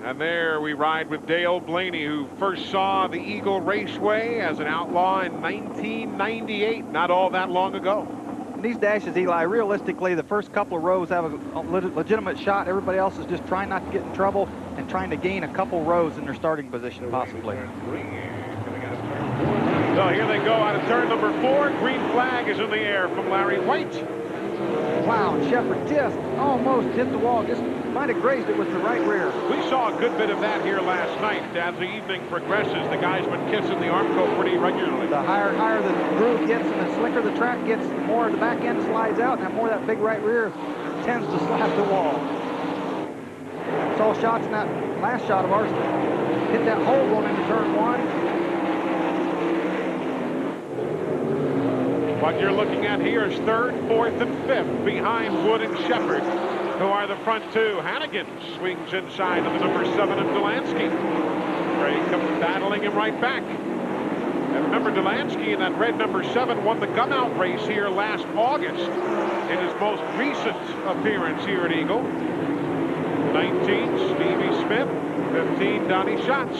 And there we ride with Dale Blaney, who first saw the Eagle Raceway as an outlaw in 1998, not all that long ago. These dashes, Eli, realistically, the first couple of rows have a legitimate shot. Everybody else is just trying not to get in trouble and trying to gain a couple rows in their starting position, possibly. So here they go out of turn number 4. Green flag is in the air from Larry White. Wow, Shepard just almost hit the wall. Just might have grazed it with the right rear. We saw a good bit of that here last night. As the evening progresses, the guys been kissing the Armco pretty regularly. The higher the groove gets and the slicker the track gets, the more the back end slides out, and the more that big right rear tends to slap the wall. saw shots in that last shot of ours. Hit that hole going into turn 1. What you're looking at here is 3rd, 4th, and 5th behind Wood and Shepard, who are the front two. Hannigan swings inside of the number 7 of Delansky. Gray comes battling him right back. And remember, Delansky in that red number 7 won the gum-out race here last August in his most recent appearance here at Eagle. 19, Stevie Smith. 15, Donnie Schatz.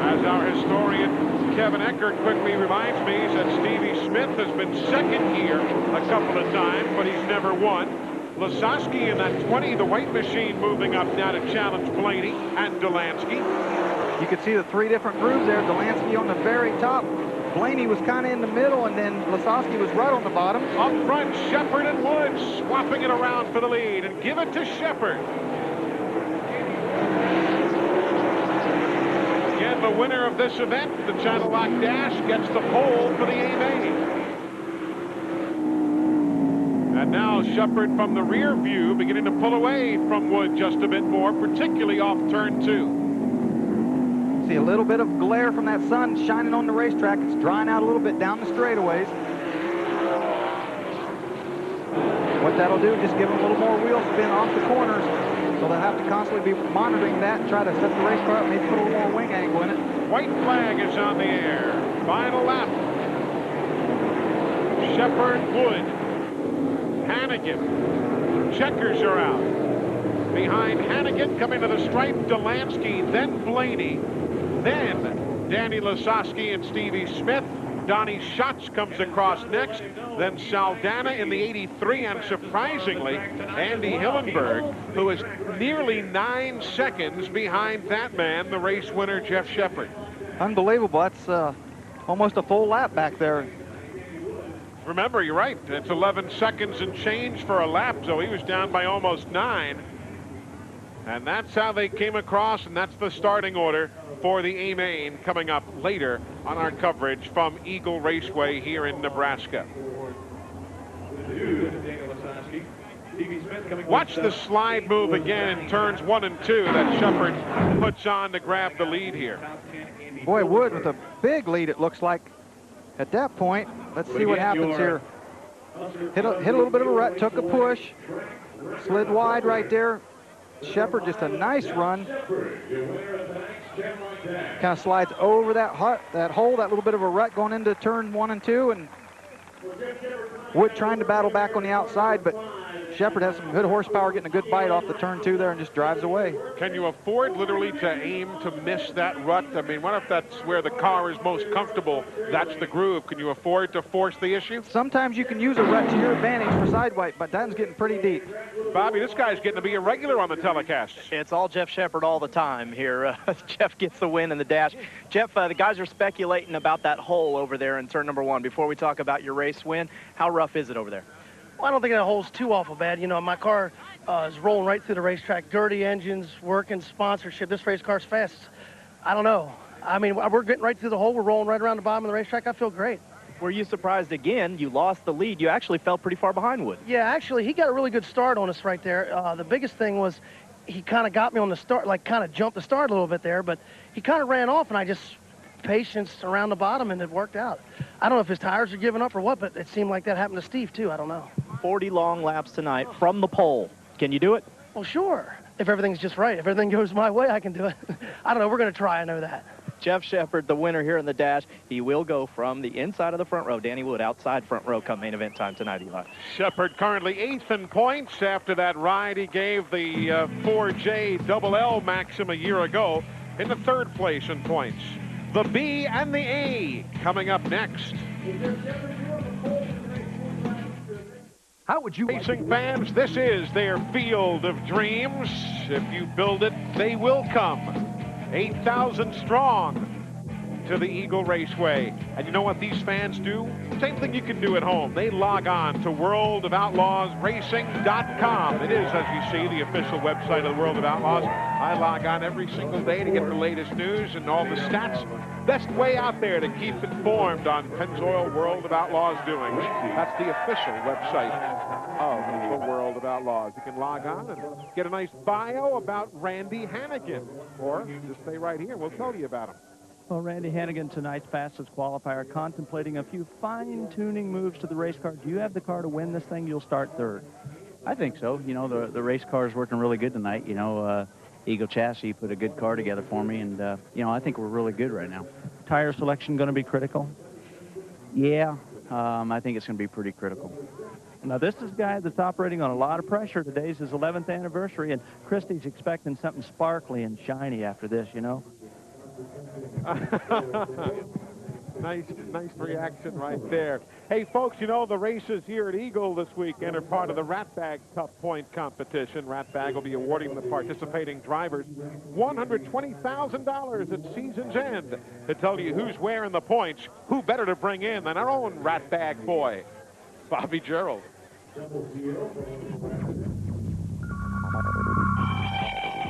As our historian Kevin Eckert quickly reminds me, he said Stevie Smith has been second here a couple of times, but he's never won. Lasowski in that 20, the white machine, moving up now to challenge Blaney and Delansky. You could see the 3 different grooves there. Delansky on the very top. Blaney was kind of in the middle, and then Lasowski was right on the bottom. Up front, Shepard and Woods swapping it around for the lead, and give it to Shepard. Again, the winner of this event, the Channel Lock Dash, gets the pole for the A-Main. And now Shepard from the rear view beginning to pull away from Wood just a bit more, particularly off turn 2. See a little bit of glare from that sun shining on the racetrack. It's drying out a little bit down the straightaways. What that'll do, just give them a little more wheel spin off the corners. So they'll have to constantly be monitoring that and try to set the race car up, maybe put a little more wing angle in it. White flag is on the air. Final lap. Shepard, Wood, Hannigan. Checkers are out. Behind Hannigan, coming to the stripe, Delansky, then Blaney. Then Danny Lasowski and Stevie Smith. Donnie Schatz comes across next. Then Saldana in the 83, and surprisingly, Andy Hillenberg, who is nearly 9 seconds behind that man, the race winner, Jeff Shepard. Unbelievable. That's almost a full lap back there. Remember, you're right. It's 11 seconds and change for a lap, so he was down by almost 9. And that's how they came across, and that's the starting order for the A-Main coming up later on our coverage from Eagle Raceway here in Nebraska. Watch the slide move again in turns 1 and 2 that Shepard puts on to grab the lead here. Boy, Wood with a big lead, it looks like, at that point. Let's see what happens here. Hit a little bit of a rut, took a push, slid wide right there. Shepard, just a nice run. Kind of slides over that hole, that little bit of a rut going into turn 1 and 2, and Wood trying to battle back on the outside, but Shepard has some good horsepower, getting a good bite off the turn 2 there and just drives away. Can you afford literally to aim to miss that rut? I mean, what if that's where the car is most comfortable? That's the groove. Can you afford to force the issue? Sometimes you can use a rut to your advantage for side white, but that one's getting pretty deep. Bobby, this guy's getting to be a regular on the telecasts. It's all Jeff Shepard all the time here. Jeff gets the win in the dash. Jeff, the guys are speculating about that hole over there in turn number 1. Before we talk about your race win, how rough is it over there? Well, I don't think that hole's too awful bad. You know, my car is rolling right through the racetrack. Dirty engines, working, sponsorship. This race car's fast. I don't know. I mean, we're getting right through the hole. We're rolling right around the bottom of the racetrack. I feel great. Were you surprised again? You lost the lead. You actually fell pretty far behind Wood. Yeah, actually, he got a really good start on us right there. The biggest thing was he kind of got me on the start, like kind of jumped the start a little bit there, but he kind of ran off, and I just patience around the bottom, and it worked out. I don't know if his tires are giving up or what, but it seemed like that happened to Steve, too. I don't know. 40 long laps tonight from the pole. Can you do it? Well, sure. If everything's just right. If everything goes my way, I can do it. I don't know. We're going to try. I know that. Jeff Shepard, the winner here in the dash. He will go from the inside of the front row. Danny Wood outside front row come main event time tonight, Eli. Shepard currently 8th in points after that ride he gave the 4J Double L Maxim a year ago in the 3rd place in points. The B and the A coming up next. How would you... Racing fans, this is their field of dreams. If you build it, they will come. 8,000 strong. to the Eagle Raceway. And you know what these fans do? Same thing you can do at home. They log on to worldofoutlaws.racing.com. It is, as you see, the official website of the World of Outlaws. I log on every single day to get the latest news and all the stats. Best way out there to keep informed on Pennzoil World of Outlaws doings. That's the official website of the World of Outlaws. You can log on and get a nice bio about Randy Hannigan, or just stay right here. We'll tell you about him. Well, Randy Hannigan, tonight's fastest qualifier, contemplating a few fine-tuning moves to the race car. Do you have the car to win this thing? You'll start third. I think so. You know, the race car is working really good tonight. You know, Eagle Chassis put a good car together for me, and, you know, I think we're really good right now. Tire selection going to be critical? Yeah, I think it's going to be pretty critical. Now, this is a guy that's operating on a lot of pressure. Today's his 11th anniversary, and Christie's expecting something sparkly and shiny after this, you know? Nice reaction right there. Hey, folks, you know, the races here at Eagle this weekend are part of the Rat Bag Cup point competition. Rat Bag will be awarding the participating drivers $120,000 at season's end to tell you who's wearing the points. Who better to bring in than our own Rat Bag boy, Bobby Gerald.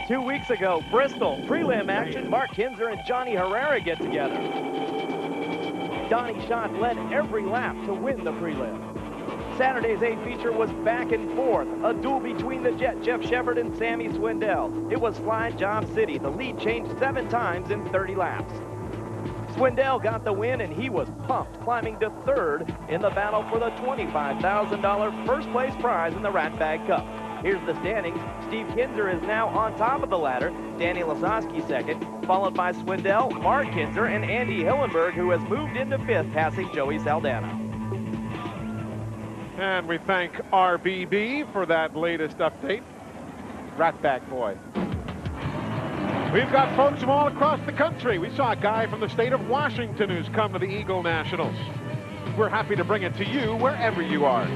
2 weeks ago, Bristol, prelim action, Mark Kinzer and Johnny Herrera get together. Donnie Schott led every lap to win the prelim. Saturday's 8 feature was back and forth, a duel between the Jet, Jeff Shepard and Sammy Swindell. It was Fly Job City. The lead changed 7 times in 30 laps. Swindell got the win, and he was pumped, climbing to third in the battle for the $25,000 first-place prize in the Rat Bag Cup. Here's the standings. Steve Kinzer is now on top of the ladder. Danny Lasowski second, followed by Swindell, Mark Kinzer, and Andy Hillenberg, who has moved into 5th, passing Joey Saldana. And we thank RBB for that latest update. Rat Bag boy. We've got folks from all across the country. We saw a guy from the state of Washington who's come to the Eagle Nationals. We're happy to bring it to you wherever you are.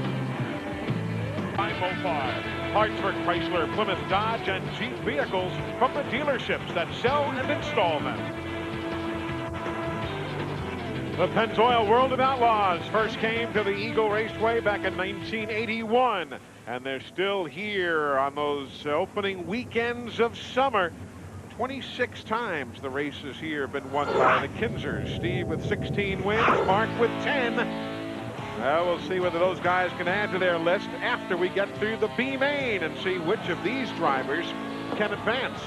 505. Hartsford, Chrysler, Plymouth, Dodge, and Jeep vehicles from the dealerships that sell and install them. The Pennzoil World of Outlaws first came to the Eagle Raceway back in 1981, and they're still here on those opening weekends of summer. 26 times the races here have been won by the Kinzers. Steve with 16 wins, Mark with 10. We'll see whether those guys can add to their list after we get through the B main and see which of these drivers can advance.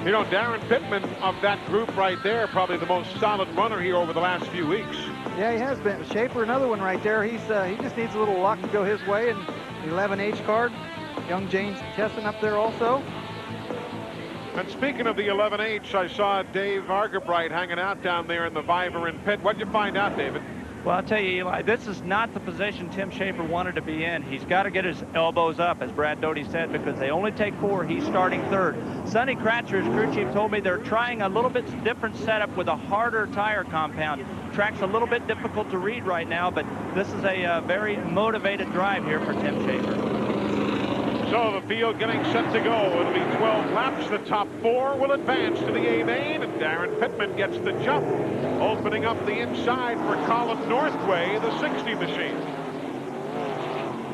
You know, Darren Pittman of that group right there, probably the most solid runner here over the last few weeks. Yeah, he has been. Schaefer, another one right there. He just needs a little luck to go his way, and the 11H card. Young James Chesson up there also. And speaking of the 11H, I saw Dave Argerbright hanging out down there in the Vibrant pit. What'd you find out, David? Well, I'll tell you, Eli, this is not the position Tim Schaefer wanted to be in. He's got to get his elbows up, as Brad Doty said, because they only take 4. He's starting third. Sonny Kratzer, his crew chief, told me they're trying a little bit different setup with a harder tire compound. Track's a little bit difficult to read right now, but this is a very motivated drive here for Tim Schaefer. So the field getting set to go. It'll be 12 laps. The top 4 will advance to the A main, and Darren Pittman gets the jump, opening up the inside for Colin Northway, the 60 machine.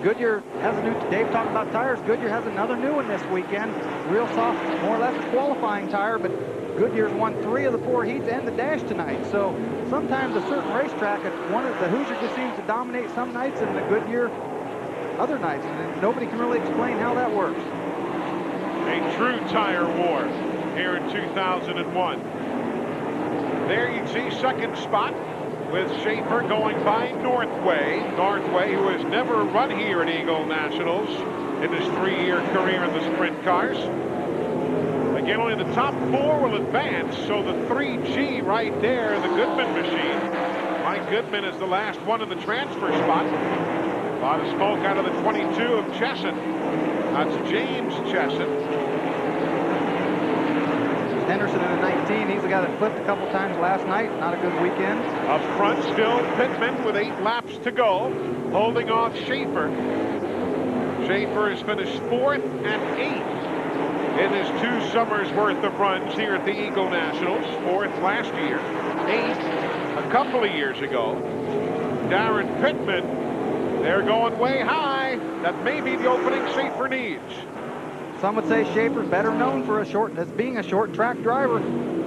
Goodyear has a new, Dave talked about tires. Goodyear has another new one this weekend. Real soft, more or less a qualifying tire, but Goodyear's won 3 of the 4 heats and the dash tonight. So sometimes a certain racetrack, one of the Hoosier just seems to dominate some nights, and the Goodyear other nights, and nobody can really explain how that works. A true tire war here in 2001. There you see second spot with Schaefer going by Northway. Northway, who has never run here at Eagle Nationals in his 3-year career in the sprint cars. Again, only the top 4 will advance, so the 3G right there, the Goodman machine. Mike Goodman is the last one in the transfer spot. A lot of smoke out of the 22 of Chesson. That's James Chesson. Henderson in the 19. He's the guy that flipped a couple times last night. Not a good weekend. Up front still Pittman with 8 laps to go, holding off Schaefer. Schaefer has finished 4th and 8th in his 2 summers worth of runs here at the Eagle Nationals. 4th last year, 8th a couple of years ago. Darren Pittman, they're going way high. That may be the opening Schaefer needs. Some would say Schaefer's better known for as being a short track driver.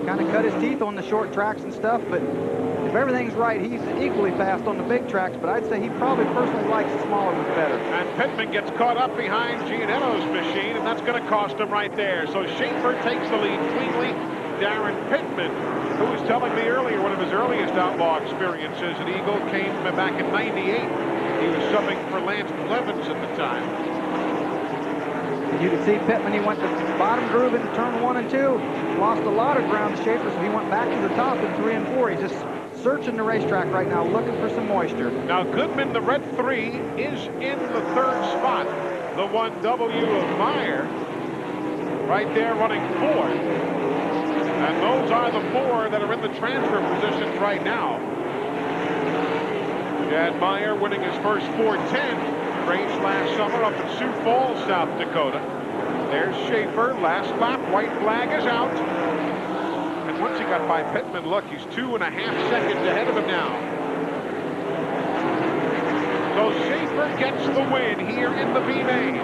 Kind of cut his teeth on the short tracks and stuff, but if everything's right, he's equally fast on the big tracks, but I'd say he probably personally likes the smaller ones better. And Pittman gets caught up behind Gianetto's machine, and that's going to cost him right there. So Schaefer takes the lead cleanly. Darren Pittman, who was telling me earlier one of his earliest outlaw experiences at Eagle came back in '98. He was subbing for Lance Clemens at the time. You can see Pittman, he went to the bottom groove into turn 1 and 2. Lost a lot of ground to Schaefer, so he went back to the top in 3 and 4. He's just searching the racetrack right now, looking for some moisture. Now Goodman, the red 3, is in the 3rd spot. The 1W of Meyer right there running 4th. And those are the 4 that are in the transfer positions right now. Chad Meyer winning his first 410 race last summer up in Sioux Falls, South Dakota. There's Schaefer, last lap, white flag is out. And once he got by Pittman, look, he's 2.5 seconds ahead of him now. So Schaefer gets the win here in the B-Main.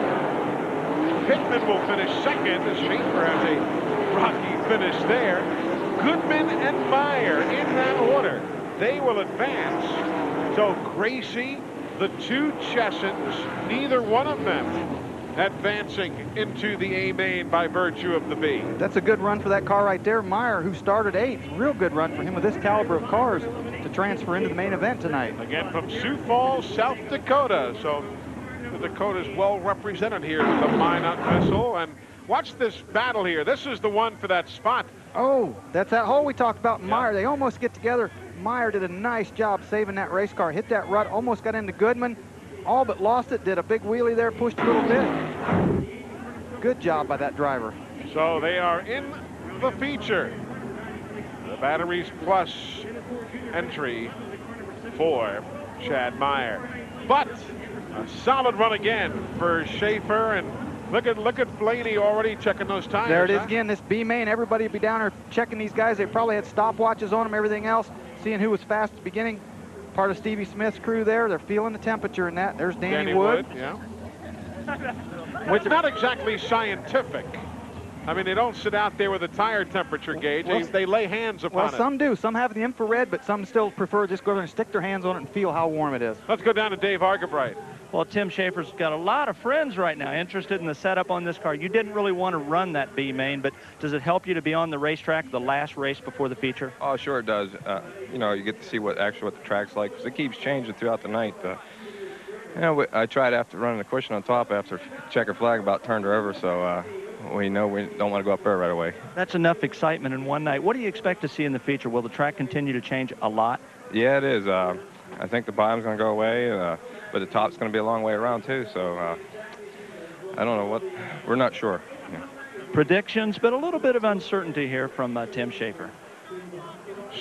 Pittman will finish 2nd as Schaefer has a rocky finish there. Goodman and Meyer in that order. They will advance. So Gracie, the 2 Chessons, neither one of them advancing into the A-Main by virtue of the B. That's a good run for that car right there. Meyer, who started 8th, real good run for him with this caliber of cars to transfer into the main event tonight. Again from Sioux Falls, South Dakota. So the Dakota's well represented here with the Minot missile. And watch this battle here. This is the one for that spot. Oh, that's that hole we talked about in Meyer. They almost get together. Meyer did a nice job saving that race car. Hit that rut, almost got into Goodman. All but lost it, did a big wheelie there, pushed a little bit. Good job by that driver. So they are in the feature. The Batteries Plus entry for Chad Meyer. But a solid run again for Schaefer, and look at Blaney already checking those tires. There it is again, this B-Main. Everybody would be down there checking these guys. They probably had stopwatches on them, everything else, seeing who was fast at the beginning. Part of Stevie Smith's crew there. They're feeling the temperature in that. There's Danny Wood. Yeah. Which is not exactly scientific. I mean, they don't sit out there with a tire temperature gauge. They lay hands upon it. Well, some do. Some have the infrared, but some still prefer just go there and stick their hands on it and feel how warm it is. Let's go down to Dave Argabright. Well, Tim Schaefer's got a lot of friends right now interested in the setup on this car. You didn't really want to run that B-Main, but does it help you to be on the racetrack the last race before the feature? Oh, sure it does. You know, you get to see what the track's like, because it keeps changing throughout the night. You know, I tried after running the cushion on top after checker flag about turned her over, so we know we don't want to go up there right away. That's enough excitement in one night. What do you expect to see in the feature? Will the track continue to change a lot? Yeah, it is. I think the bottom's going to go away, but the top's going to be a long way around too. So I don't know we're not sure. Yeah. Predictions, but a little bit of uncertainty here from Tim Schaefer.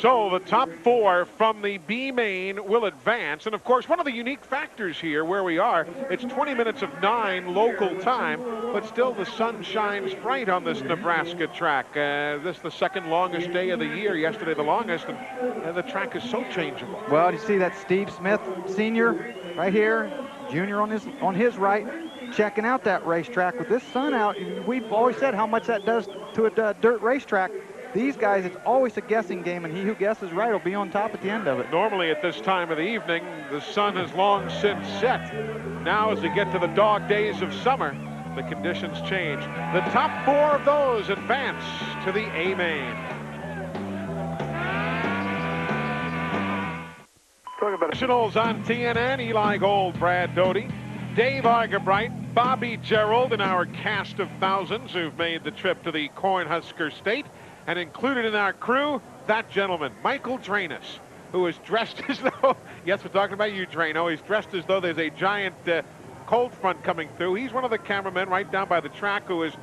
So the top 4 from the B-Main will advance. And of course, one of the unique factors here where we are, it's 20 minutes of 9 local time, but still the sun shines bright on this Nebraska track. This is the 2nd longest day of the year, yesterday the longest, and the track is so changeable. Well, you see that Steve Smith Sr. right here, Junior on his right, checking out that racetrack with this sun out. We've always said how much that does to a dirt racetrack. These guys, it's always a guessing game, and he who guesses right will be on top at the end of it. Normally at this time of the evening, the sun has long since set. Now as we get to the dog days of summer, the conditions change. The top 4 of those advance to the A-Main. Nationals on TNN, Eli Gold, Brad Doty, Dave Argabright, Bobby Gerald, and our cast of thousands who've made the trip to the Cornhusker State. And included in our crew, that gentleman, Michael Drainus, who is dressed as though, yes, we're talking about you, Draino, he's dressed as though there's a giant cold front coming through. He's one of the cameramen right down by the track who is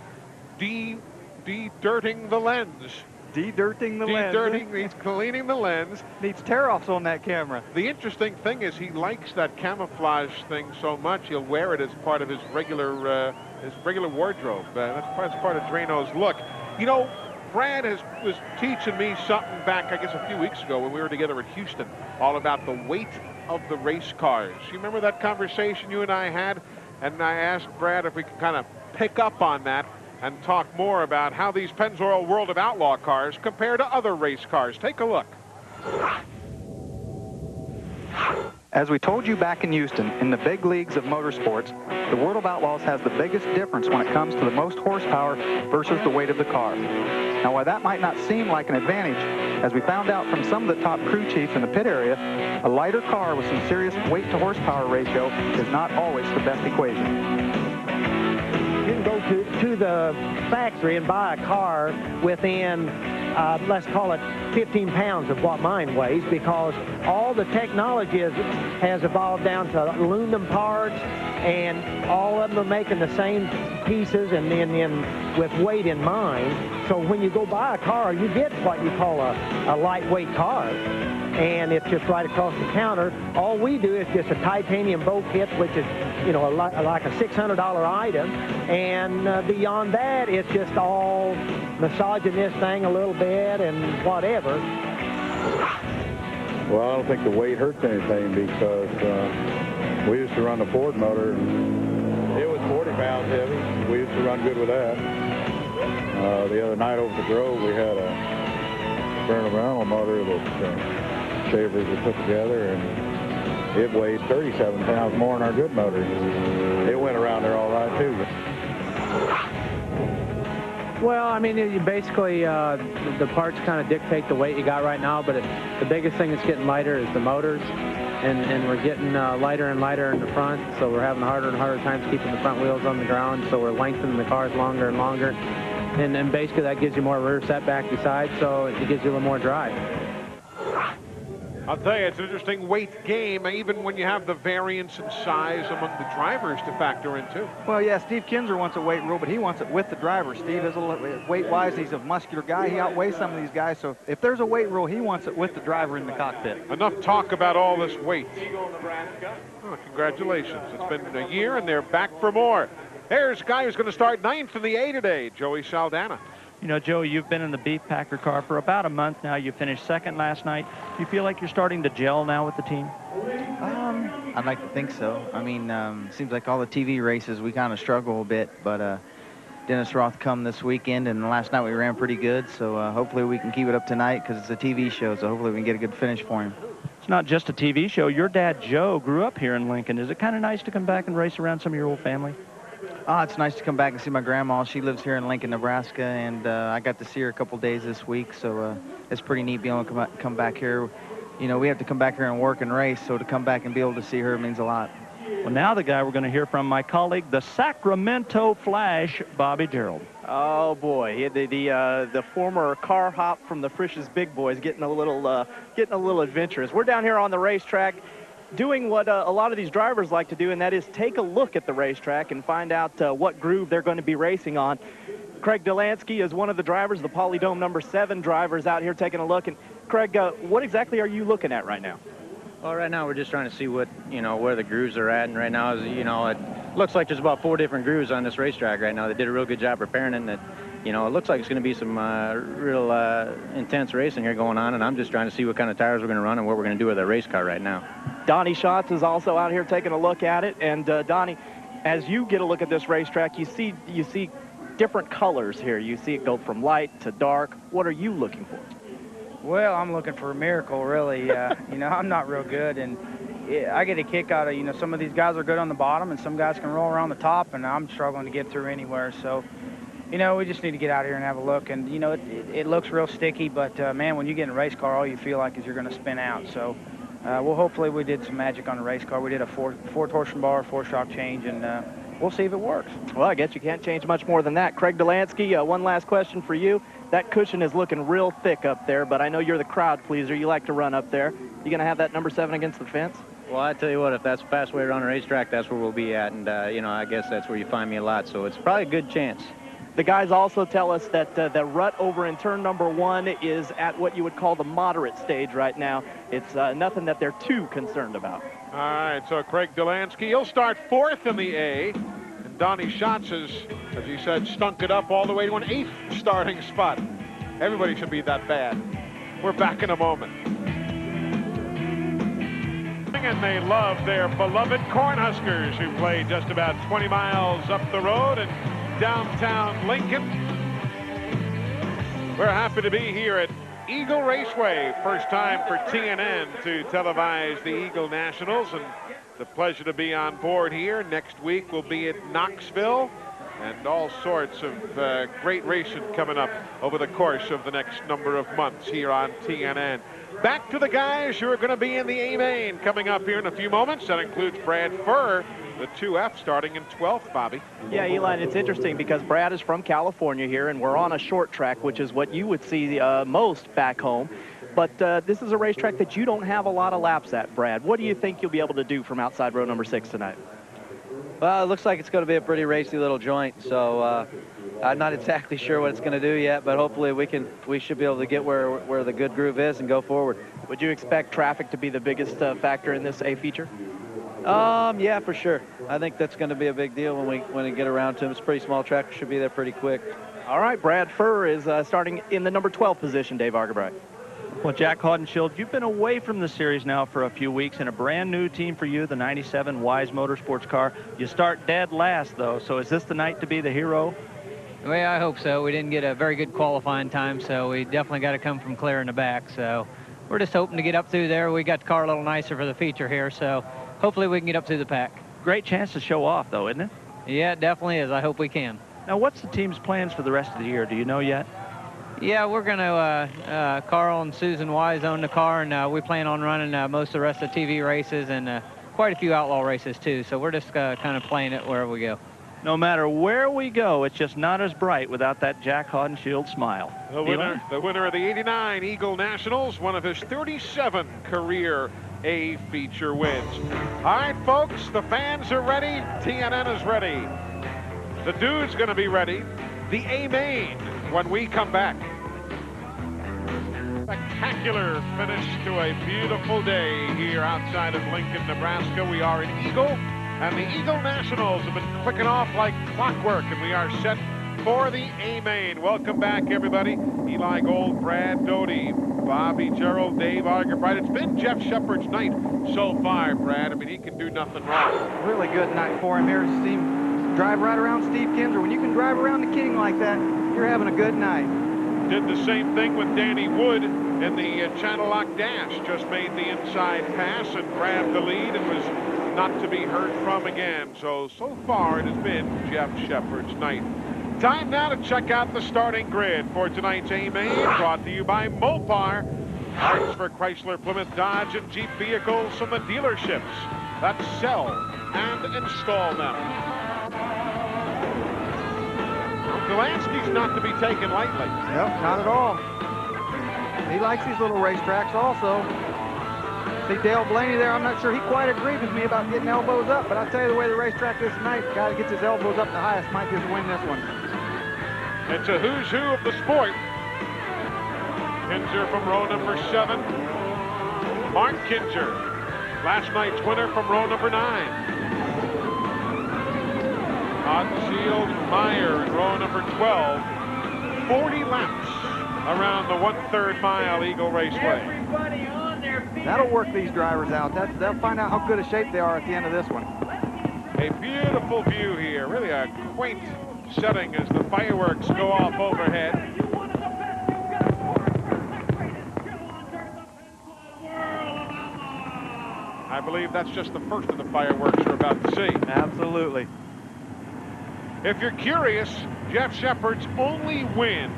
de-dirting the lens De-dirting the lens. De-dirting, he's cleaning the lens. Needs tear-offs on that camera. The interesting thing is he likes that camouflage thing so much, he'll wear it as part of his regular wardrobe. That's part of Drano's look. You know, Brad was teaching me something back, I guess, a few weeks ago when we were together at Houston, all about the weight of the race cars. You remember that conversation you and I had? And I asked Brad if we could kind of pick up on that and talk more about how these Pennzoil World of Outlaw cars compare to other race cars. Take a look. As we told you back in Houston, in the big leagues of motorsports, the World of Outlaws has the biggest difference when it comes to the most horsepower versus the weight of the car. Now, while that might not seem like an advantage, as we found out from some of the top crew chiefs in the pit area, a lighter car with some serious weight to horsepower ratio is not always the best equation. You can go to the factory and buy a car within, let's call it 15 pounds of what mine weighs, because all the technology has evolved down to aluminum parts, and all of them are making the same pieces and then with weight in mind. So when you go buy a car, you get what you call a lightweight car. And it's just right across the counter. All we do is just a titanium bolt kit, which is, you know, like a $600 item. And beyond that, it's just all massaging this thing a little bit and whatever. Well, I don't think the weight hurts anything, because we used to run the Ford motor, and it was 40 pounds heavy. We used to run good with that. The other night over the Grove, we had a experimental motor that Shavers had put together, and it weighed 37 pounds more than our good motor. It went around there all right, too. Well, I mean, you basically, the parts kind of dictate the weight you got right now, but the biggest thing that's getting lighter is the motors, and we're getting lighter and lighter in the front, so we're having harder and harder times keeping the front wheels on the ground, so we're lengthening the cars longer and longer, and then basically that gives you more rear setback besides, so it gives you a little more drive. I'll tell you, it's an interesting weight game, even when you have the variance in size among the drivers to factor in, too. Well, yeah, Steve Kinzer wants a weight rule, but he wants it with the driver. Steve is weight-wise, he's a muscular guy. He outweighs some of these guys, so if there's a weight rule, he wants it with the driver in the cockpit. Enough talk about all this weight. Oh, congratulations. It's been a year, and they're back for more. There's a guy who's going to start 9th in the A today, Joey Saldana. You know, Joe, you've been in the beef packer car for about a month now. You finished second last night. Do you feel like you're starting to gel now with the team? I'd like to think so. I mean, seems like all the TV races, we kind of struggle a bit, but Dennis Roth come this weekend, and last night we ran pretty good, so hopefully we can keep it up tonight, because it's a TV show, so hopefully we can get a good finish for him. It's not just a TV show. Your dad, Joe, grew up here in Lincoln. Is it kind of nice to come back and race around some of your old family? It's nice to come back and see my grandma. She lives here in Lincoln, Nebraska, and I got to see her a couple days this week, so it's pretty neat being able to come back here. You know, we have to come back here and work and race, so to come back and be able to see her means a lot. Well, now the guy we're going to hear from, my colleague, the Sacramento Flash, Bobby Gerald. Oh boy, the former car hop from the Frisch's Big Boys, getting a little adventurous. We're down here on the racetrack, doing what a lot of these drivers like to do, and that is take a look at the racetrack and find out what groove they're going to be racing on. Craig Delansky is one of the drivers, the Polydome number 7 drivers out here taking a look. And Craig, what exactly are you looking at right now? Well, right now we're just trying to see what, where the grooves are at, and right now, it looks like there's about 4 different grooves on this racetrack right now. They did a real good job preparing it, and it looks like it's going to be some real intense racing here going on, and I'm just trying to see what kind of tires we're going to run and what we're going to do with our race car right now. Donnie Schatz is also out here taking a look at it, and Donnie, as you get a look at this racetrack, you see different colors here. You see it go from light to dark. What are you looking for? Well, I'm looking for a miracle, really. I'm not real good, and I get a kick out of, some of these guys are good on the bottom, and some guys can roll around the top, and I'm struggling to get through anywhere. So, we just need to get out here and have a look. And, it looks real sticky, but, man, when you get in a race car, all you feel like is you're going to spin out. So, well, hopefully we did some magic on the race car. We did a four torsion bar, 4-shock change, and we'll see if it works. Well, I guess you can't change much more than that. Craig Delansky, one last question for you. That cushion is looking real thick up there, but I know you're the crowd pleaser. You like to run up there. You going to have that number 7 against the fence? Well, I tell you what, if that's a fast way around a racetrack, that's where we'll be at, and, I guess that's where you find me a lot, so it's probably a good chance. The guys also tell us that the rut over in turn number 1 is at what you would call the moderate stage right now. It's nothing that they're too concerned about. All right, so Craig Delansky, he'll start 4th in the A. And Donnie Schatz has, as he said, stunk it up all the way to an 8th starting spot. Everybody should be that bad. We're back in a moment. And they love their beloved Cornhuskers, who play just about 20 miles up the road in downtown Lincoln. We're happy to be here at Eagle Raceway. First time for TNN to televise the Eagle Nationals, and it's a pleasure to be on board here. Next week we'll be at Knoxville, and all sorts of great racing coming up over the course of the next number of months here on TNN. Back to the guys who are going to be in the A-Main coming up here in a few moments. That includes Brad Furr, the 2F, starting in 12th, Bobby. Yeah, Eli, it's interesting because Brad is from California here, and we're on a short track, which is what you would see most back home. But this is a racetrack that you don't have a lot of laps at, Brad. What do you think you'll be able to do from outside row number 6 tonight? Well, it looks like it's going to be a pretty racy little joint, so I'm not exactly sure what it's going to do yet, but hopefully we should be able to get where the good groove is and go forward. Would you expect traffic to be the biggest factor in this A feature? Yeah, for sure. I think that's going to be a big deal when we get around to him. It's a pretty small track. Should be there pretty quick. All right, Brad Furr is starting in the number 12 position, Dave Argabright. Well, Jack Haudenschild, you've been away from the series now for a few weeks, and a brand new team for you, the 97 Wise Motorsports car. You start dead last, though, so is this the night to be the hero? Well, I hope so. We didn't get a very good qualifying time, so we definitely got to come from clear in the back. So we're just hoping to get up through there. We got the car a little nicer for the feature here, so hopefully we can get up through the pack. Great chance to show off, though, isn't it? Yeah, it definitely is. I hope we can. Now, what's the team's plans for the rest of the year? Do you know yet? Yeah, we're going to, Carl and Susan Wise own the car, and we plan on running most of the rest of the TV races and quite a few outlaw races, too. So we're just kind of playing it wherever we go. No matter where we go, it's just not as bright without that Jack Haudenschild smile. The winner of the 89 Eagle Nationals, one of his 37 career A feature wins. All right, folks, the fans are ready. TNN is ready. The dude's going to be ready. The A-Main when we come back. Spectacular finish to a beautiful day here outside of Lincoln, Nebraska. We are in Eagle, and the Eagle Nationals have been clicking off like clockwork, and we are set for the A-Main. Welcome back, everybody. Eli Gold, Brad Doty, Bobby Gerald, Dave Argabright. It's been Jeff Shepard's night so far, Brad. I mean, he can do nothing wrong. Really good night for him here to see him drive right around Steve Kinzer. When you can drive around the king like that, you're having a good night. Did the same thing with Danny Wood in the Channel Lock Dash. Just made the inside pass and grabbed the lead and was not to be heard from again. So far it has been Jeff Shepard's night. Time now to check out the starting grid for tonight's A-Main, brought to you by Mopar. Parts for Chrysler, Plymouth, Dodge, and Jeep vehicles from the dealerships that sell and install them. Delansky's not to be taken lightly. Nope, not at all. He likes these little racetracks also. See Dale Blaney there, I'm not sure he quite agreed with me about getting elbows up, but I'll tell you the way the racetrack is tonight, the guy that gets his elbows up the highest might just win this one. It's a who's who of the sport. Kinzer from row number 7. Mark Kinzer, last night's winner from row number 9. Haudenschild Meyer in row number 12. 40 laps around the 1/3 mile Eagle Raceway. That'll work these drivers out. They'll find out how good a shape they are at the end of this one. A beautiful view here. Really a quaint setting as the fireworks go off overhead. I believe that's just the first of the fireworks we're about to see. Absolutely. If you're curious, Jeff Shepard's only win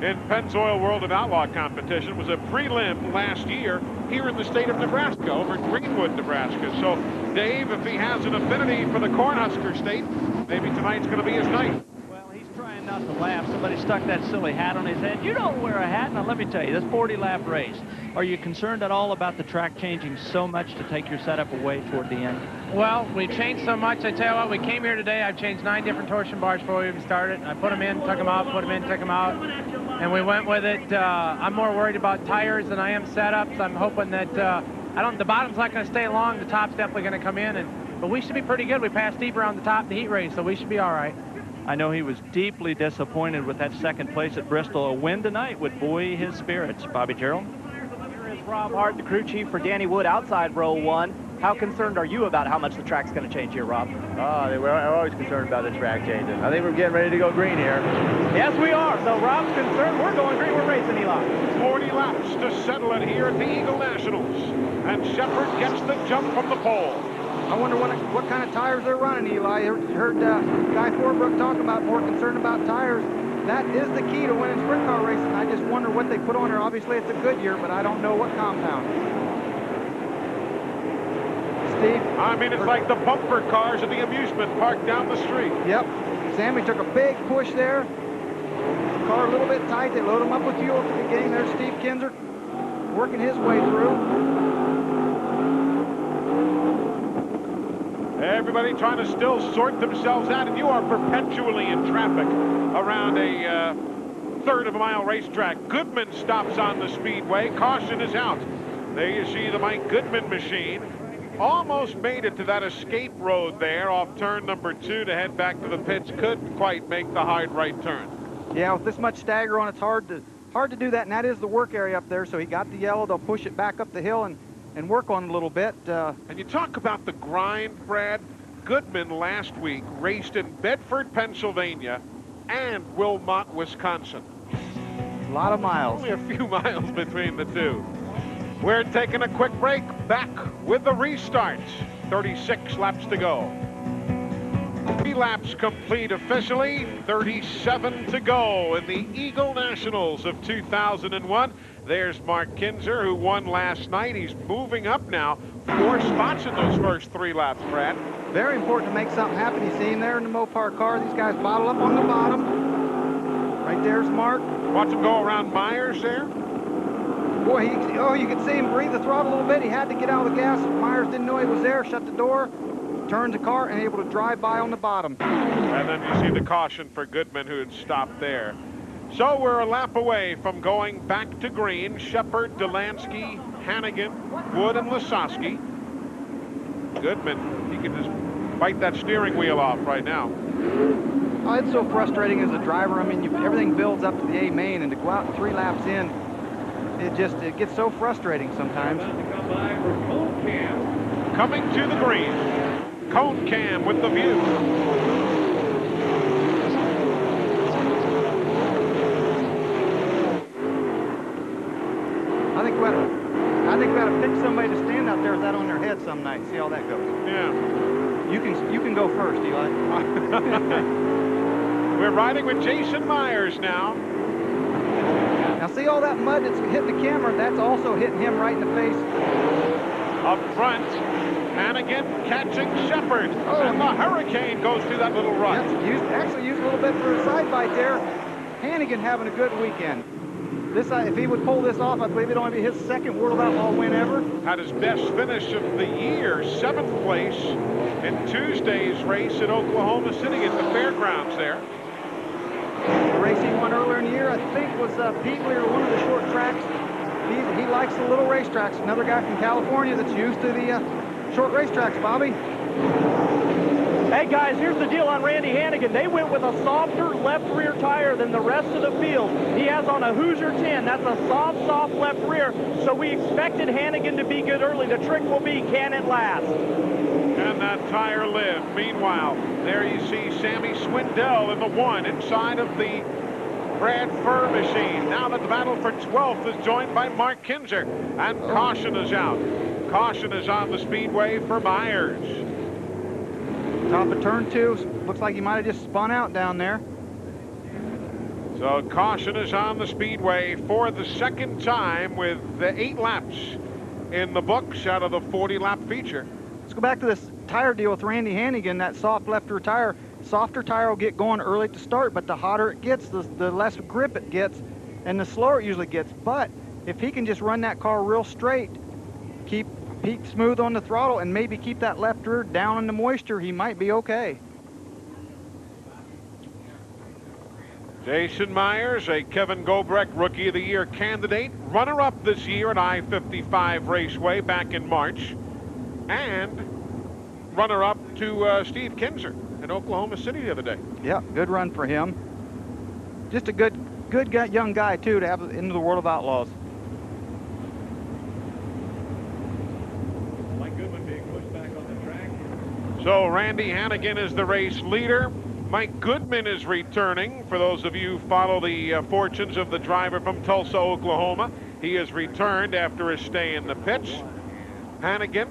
in Pennzoil World of Outlaw competition was a prelim last year here in the state of Nebraska, over in Greenwood, Nebraska. So, Dave, if he has an affinity for the Cornhusker state, maybe tonight's going to be his night. Well, he's trying not about to laugh. Somebody stuck that silly hat on his head. You don't wear a hat. Now, let me tell you, this 40-lap race, are you concerned at all about the track changing so much to take your setup away toward the end? Well, we changed so much. I tell you what, we came here today. I've changed 9 different torsion bars before we even started. I put them in, took them out, put them in, took them out, and we went with it. I'm more worried about tires than I am setups. I'm hoping that the bottom's not going to stay long. The top's definitely going to come in, but we should be pretty good. We passed deep around the top of the heat race, so we should be all right. I know he was deeply disappointed with that second place at Bristol. A win tonight would buoy his spirits. Bobby Gerald? Here is Rob Hart, the crew chief for Danny Wood, outside row 1. How concerned are you about how much the track's going to change here, Rob? We're always concerned about the track changing. I think we're getting ready to go green here. Yes, we are. So Rob's concerned. We're going green. We're racing, Eli. 40 laps to settle it here at the Eagle Nationals. And Shepard gets the jump from the pole. I wonder what kind of tires they're running, Eli. I heard Guy Forbrook talk about more concerned about tires. That is the key to winning sprint car racing. I just wonder what they put on there. Obviously, it's a Goodyear, but I don't know what compound. Steve? I mean, it's like the bumper cars at the amusement park down the street. Yep. Sammy took a big push there. Car a little bit tight. They load him up with fuel at the beginning. There's Steve Kinzer working his way through. Everybody trying to still sort themselves out, and you are perpetually in traffic around a third of a mile racetrack. Goodman stops on the speedway. Caution is out. There you see the Mike Goodman machine. Almost made it to that escape road there off turn number 2 to head back to the pits. Couldn't quite make the hard right turn. Yeah, with this much stagger on, it's hard to do that, and that is the work area up there. So he got the yellow. They'll push it back up the hill and work on it a little bit. And you talk about the grind, Brad. Goodman last week raced in Bedford, Pennsylvania and Wilmot, Wisconsin. A lot of miles. Only a few miles between the two. We're taking a quick break. Back with the restart. 36 laps to go. 3 laps complete officially. 37 to go in the Eagle Nationals of 2001. There's Mark Kinzer, who won last night. He's moving up now. 4 spots in those first 3 laps, Brad. Very important to make something happen. You see him there in the Mopar car. These guys bottle up on the bottom. Right there's Mark. Watch him go around Myers there. Boy, you could see him breathe the throttle a little bit. He had to get out of the gas. Myers didn't know he was there. Shut the door, turned the car, and able to drive by on the bottom. And then you see the caution for Goodman, who had stopped there. So we're a lap away from going back to green. Shepard, Delansky, Hannigan, Wood, and Lasowski. Goodman, he can just bite that steering wheel off right now. Oh, it's so frustrating as a driver. I mean, everything builds up to the A main, and to go out 3 laps in, it gets so frustrating sometimes. Coming to the green. Cone Cam with the view. I think we ought to pick somebody to stand out there with that on their head some night. See how that goes. Yeah. You can go first, Eli. We're riding with Jason Myers now. Now see all that mud that's hitting the camera? That's also hitting him right in the face. Up front, Hannigan catching Shepard. Oh. And the Hurricane goes through that little rut. Yes, actually used a little bit for a side bite there. Hannigan having a good weekend. If he would pull this off, I believe it'd only be his 2nd World Outlaw win ever. Had his best finish of the year, 7th place in Tuesday's race at Oklahoma City at the fairgrounds there. The race he won earlier in the year, I think, was Peatley or one of the short tracks. He likes the little racetracks. Another guy from California that's used to the short racetracks, Bobby. Hey guys, here's the deal on Randy Hannigan. They went with a softer left rear tire than the rest of the field. He has on a Hoosier 10. That's a soft left rear. So we expected Hannigan to be good early. The trick will be, can it last? And that tire lived. Meanwhile, there you see Sammy Swindell in the 1 inside of the Brad Furr machine. Now that the battle for 12th is joined by Mark Kinzer. And caution is out. Caution is on the speedway for Myers. Top of turn 2. Looks like he might have just spun out down there. So caution is on the speedway for the 2nd time with the 8 laps in the books out of the 40-lap feature. Let's go back to this tire deal with Randy Hannigan, that soft left rear tire. softer tire will get going early to start, but the hotter it gets, the less grip it gets, and the slower it usually gets. But if he can just run that car real straight, keep smooth on the throttle, and maybe keep that left rear down in the moisture, he might be okay. Jason Myers, a Kevin Gobrecht Rookie of the Year candidate, runner-up this year at I-55 Raceway back in March, and runner-up to Steve Kinzer in Oklahoma City the other day. Yeah, good run for him. Just a good young guy, too, to have into the world of Outlaws. Mike Goodman being pushed back on the track. So Randy Hannigan is the race leader. Mike Goodman is returning. For those of you who follow the fortunes of the driver from Tulsa, Oklahoma, he has returned after his stay in the pits. Hannigan,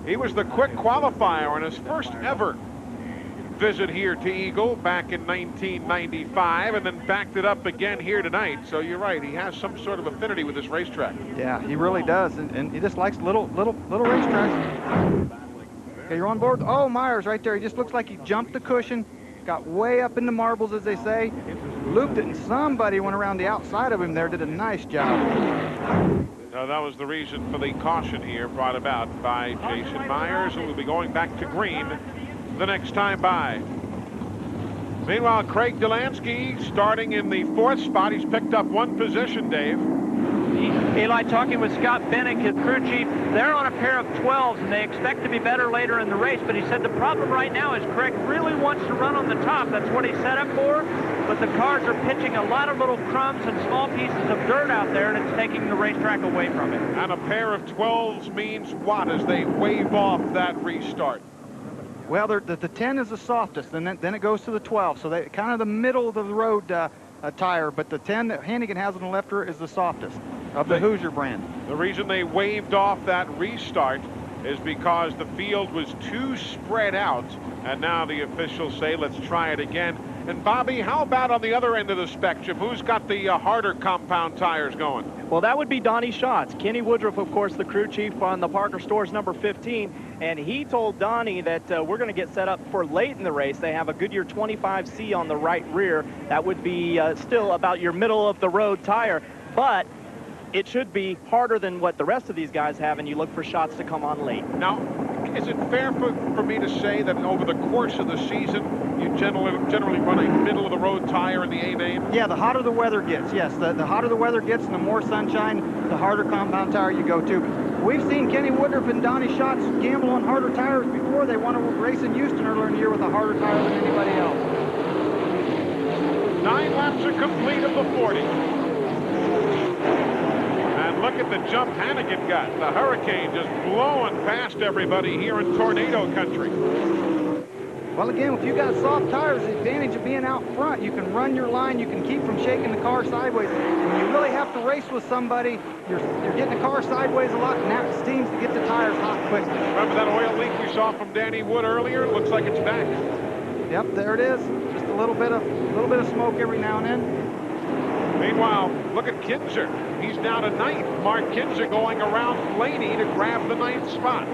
he was the quick qualifier on his first ever visit here to Eagle back in 1995, and then backed it up again here tonight. So you're right, he has some sort of affinity with this racetrack. Yeah, he really does, and he just likes little racetracks. Okay, you're on board. Oh, Myers right there. He just looks like he jumped the cushion, got way up in the marbles, as they say, looped it, and somebody went around the outside of him there, did a nice job. Now, that was the reason for the caution here brought about by Jason Myers, who will be going back to green the next time by. Meanwhile, Craig Delansky starting in the 4th spot. He's picked up 1 position, Dave. Eli talking with Scott Bennick, his crew chief. They're on a pair of 12s, and they expect to be better later in the race. But he said the problem right now is Craig really wants to run on the top. That's what he's set up for. But the cars are pitching a lot of little crumbs and small pieces of dirt out there, and it's taking the racetrack away from it. And a pair of 12s means what as they wave off that restart? Well, the 10 is the softest, and then it goes to the 12. So they kind of the middle of the road tire, but the 10 that Hannigan has on the left rear is the softest of the Hoosier brand. The reason they waved off that restart is because the field was too spread out, and now the officials say let's try it again. And Bobby, how about on the other end of the spectrum? Who's got the harder compound tires going? Well, that would be Donnie Schatz. Kenny Woodruff, of course, the crew chief on the Parker Stores number 15. And he told Donnie that we're going to get set up for late in the race. They have a Goodyear 25C on the right rear. That would be still about your middle of the road tire. But it should be harder than what the rest of these guys have, and you look for Schatz to come on late. Now, is it fair for me to say that over the course of the season, you generally run a middle-of-the-road tire in the A main? Yeah, the hotter the weather gets, yes. The hotter the weather gets and the more sunshine, the harder compound tire you go to. We've seen Kenny Woodruff and Donnie Schatz gamble on harder tires before. They won a race in Houston earlier in the year with a harder tire than anybody else. 9 laps are complete of the 40. And look at the jump Hannigan got. The Hurricane just blowing past everybody here in tornado country. Well, again, if you've got soft tires, the advantage of being out front, you can run your line, you can keep from shaking the car sideways. When you really have to race with somebody, you're getting the car sideways a lot, and that seems to get the tires hot quick. Remember that oil leak we saw from Danny Wood earlier? It looks like it's back. Yep, there it is. Just a little bit of smoke every now and then. Meanwhile, look at Kinzer. He's now to 9th. Mark Kinzer going around Blaney to grab the 9th spot.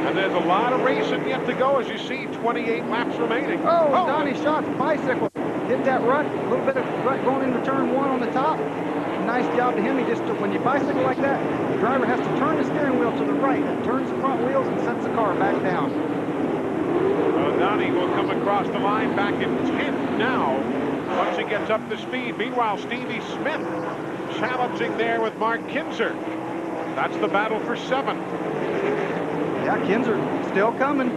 And there's a lot of racing yet to go, as you see, 28 laps remaining. Oh, Donnie Scott's bicycle hit that rut, a little bit of rut going into turn 1 on the top. Nice job to him. He just, when you bicycle like that, the driver has to turn the steering wheel to the right, turns the front wheels, and sets the car back down. Donnie will come across the line back in 10th now, once he gets up to speed. Meanwhile, Stevie Smith challenging there with Mark Kinzer. That's the battle for 7th. Yeah, Kinzer still coming.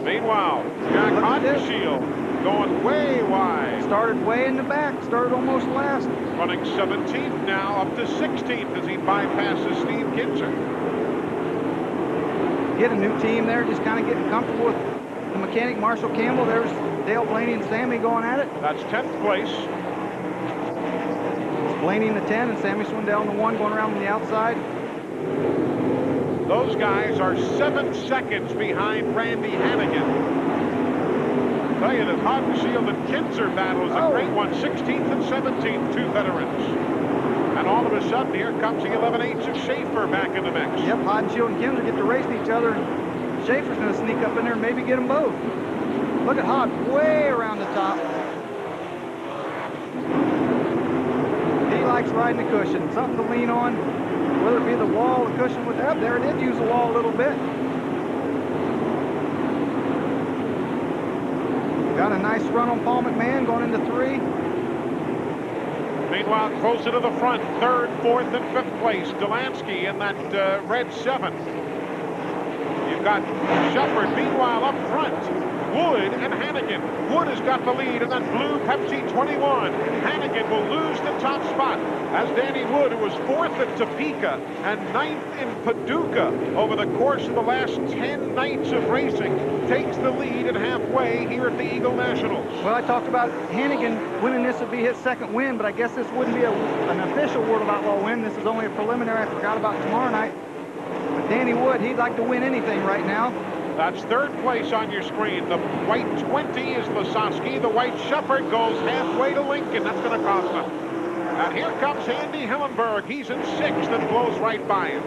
Meanwhile, Jack Hodenshield going way wide. Started way in the back, started almost last. Running 17th now, up to 16th as he bypasses Steve Kinzer. Get a new team there, just kind of getting comfortable with the mechanic, Marshall Campbell. There's Dale Blaney and Sammy going at it. That's 10th place. It's Blaney in the 10 and Sammy Swindell in the 1 going around on the outside. Those guys are 7 seconds behind Randy Hannigan. I'll tell you, the Hodenshield and Kinzer battle is a great one. 16th and 17th, 2 veterans. And all of a sudden, here comes the 11/8 of Schaefer back in the mix. Yep, Hodenshield and Kinzer get to race each other. Schaefer's going to sneak up in there and maybe get them both. Look at Hobbs way around the top. He likes riding the cushion, something to lean on, whether it be the wall, the cushion with that. There it did use the wall a little bit. Got a nice run on Paul McMahon going into 3. Meanwhile, closer to the front, 3rd, 4th, and 5th place. Delansky in that red 7. You've got Shepard, meanwhile, up front. Wood and Hannigan. Wood has got the lead in that blue Pepsi 21. Hannigan will lose the top spot as Danny Wood, who was 4th at Topeka and 9th in Paducah over the course of the last 10 nights of racing, takes the lead at halfway here at the Eagle Nationals. Well, I talked about Hannigan winning. This would be his 2nd win, but I guess this wouldn't be an official World of Outlaw win. This is only a preliminary. I forgot about tomorrow night. But Danny Wood, he'd like to win anything right now. That's 3rd place on your screen. The white 20 is Lasowski. The white Shepard goes halfway to Lincoln. That's going to cost him. And here comes Andy Hillenberg. He's in 6th and blows right by him.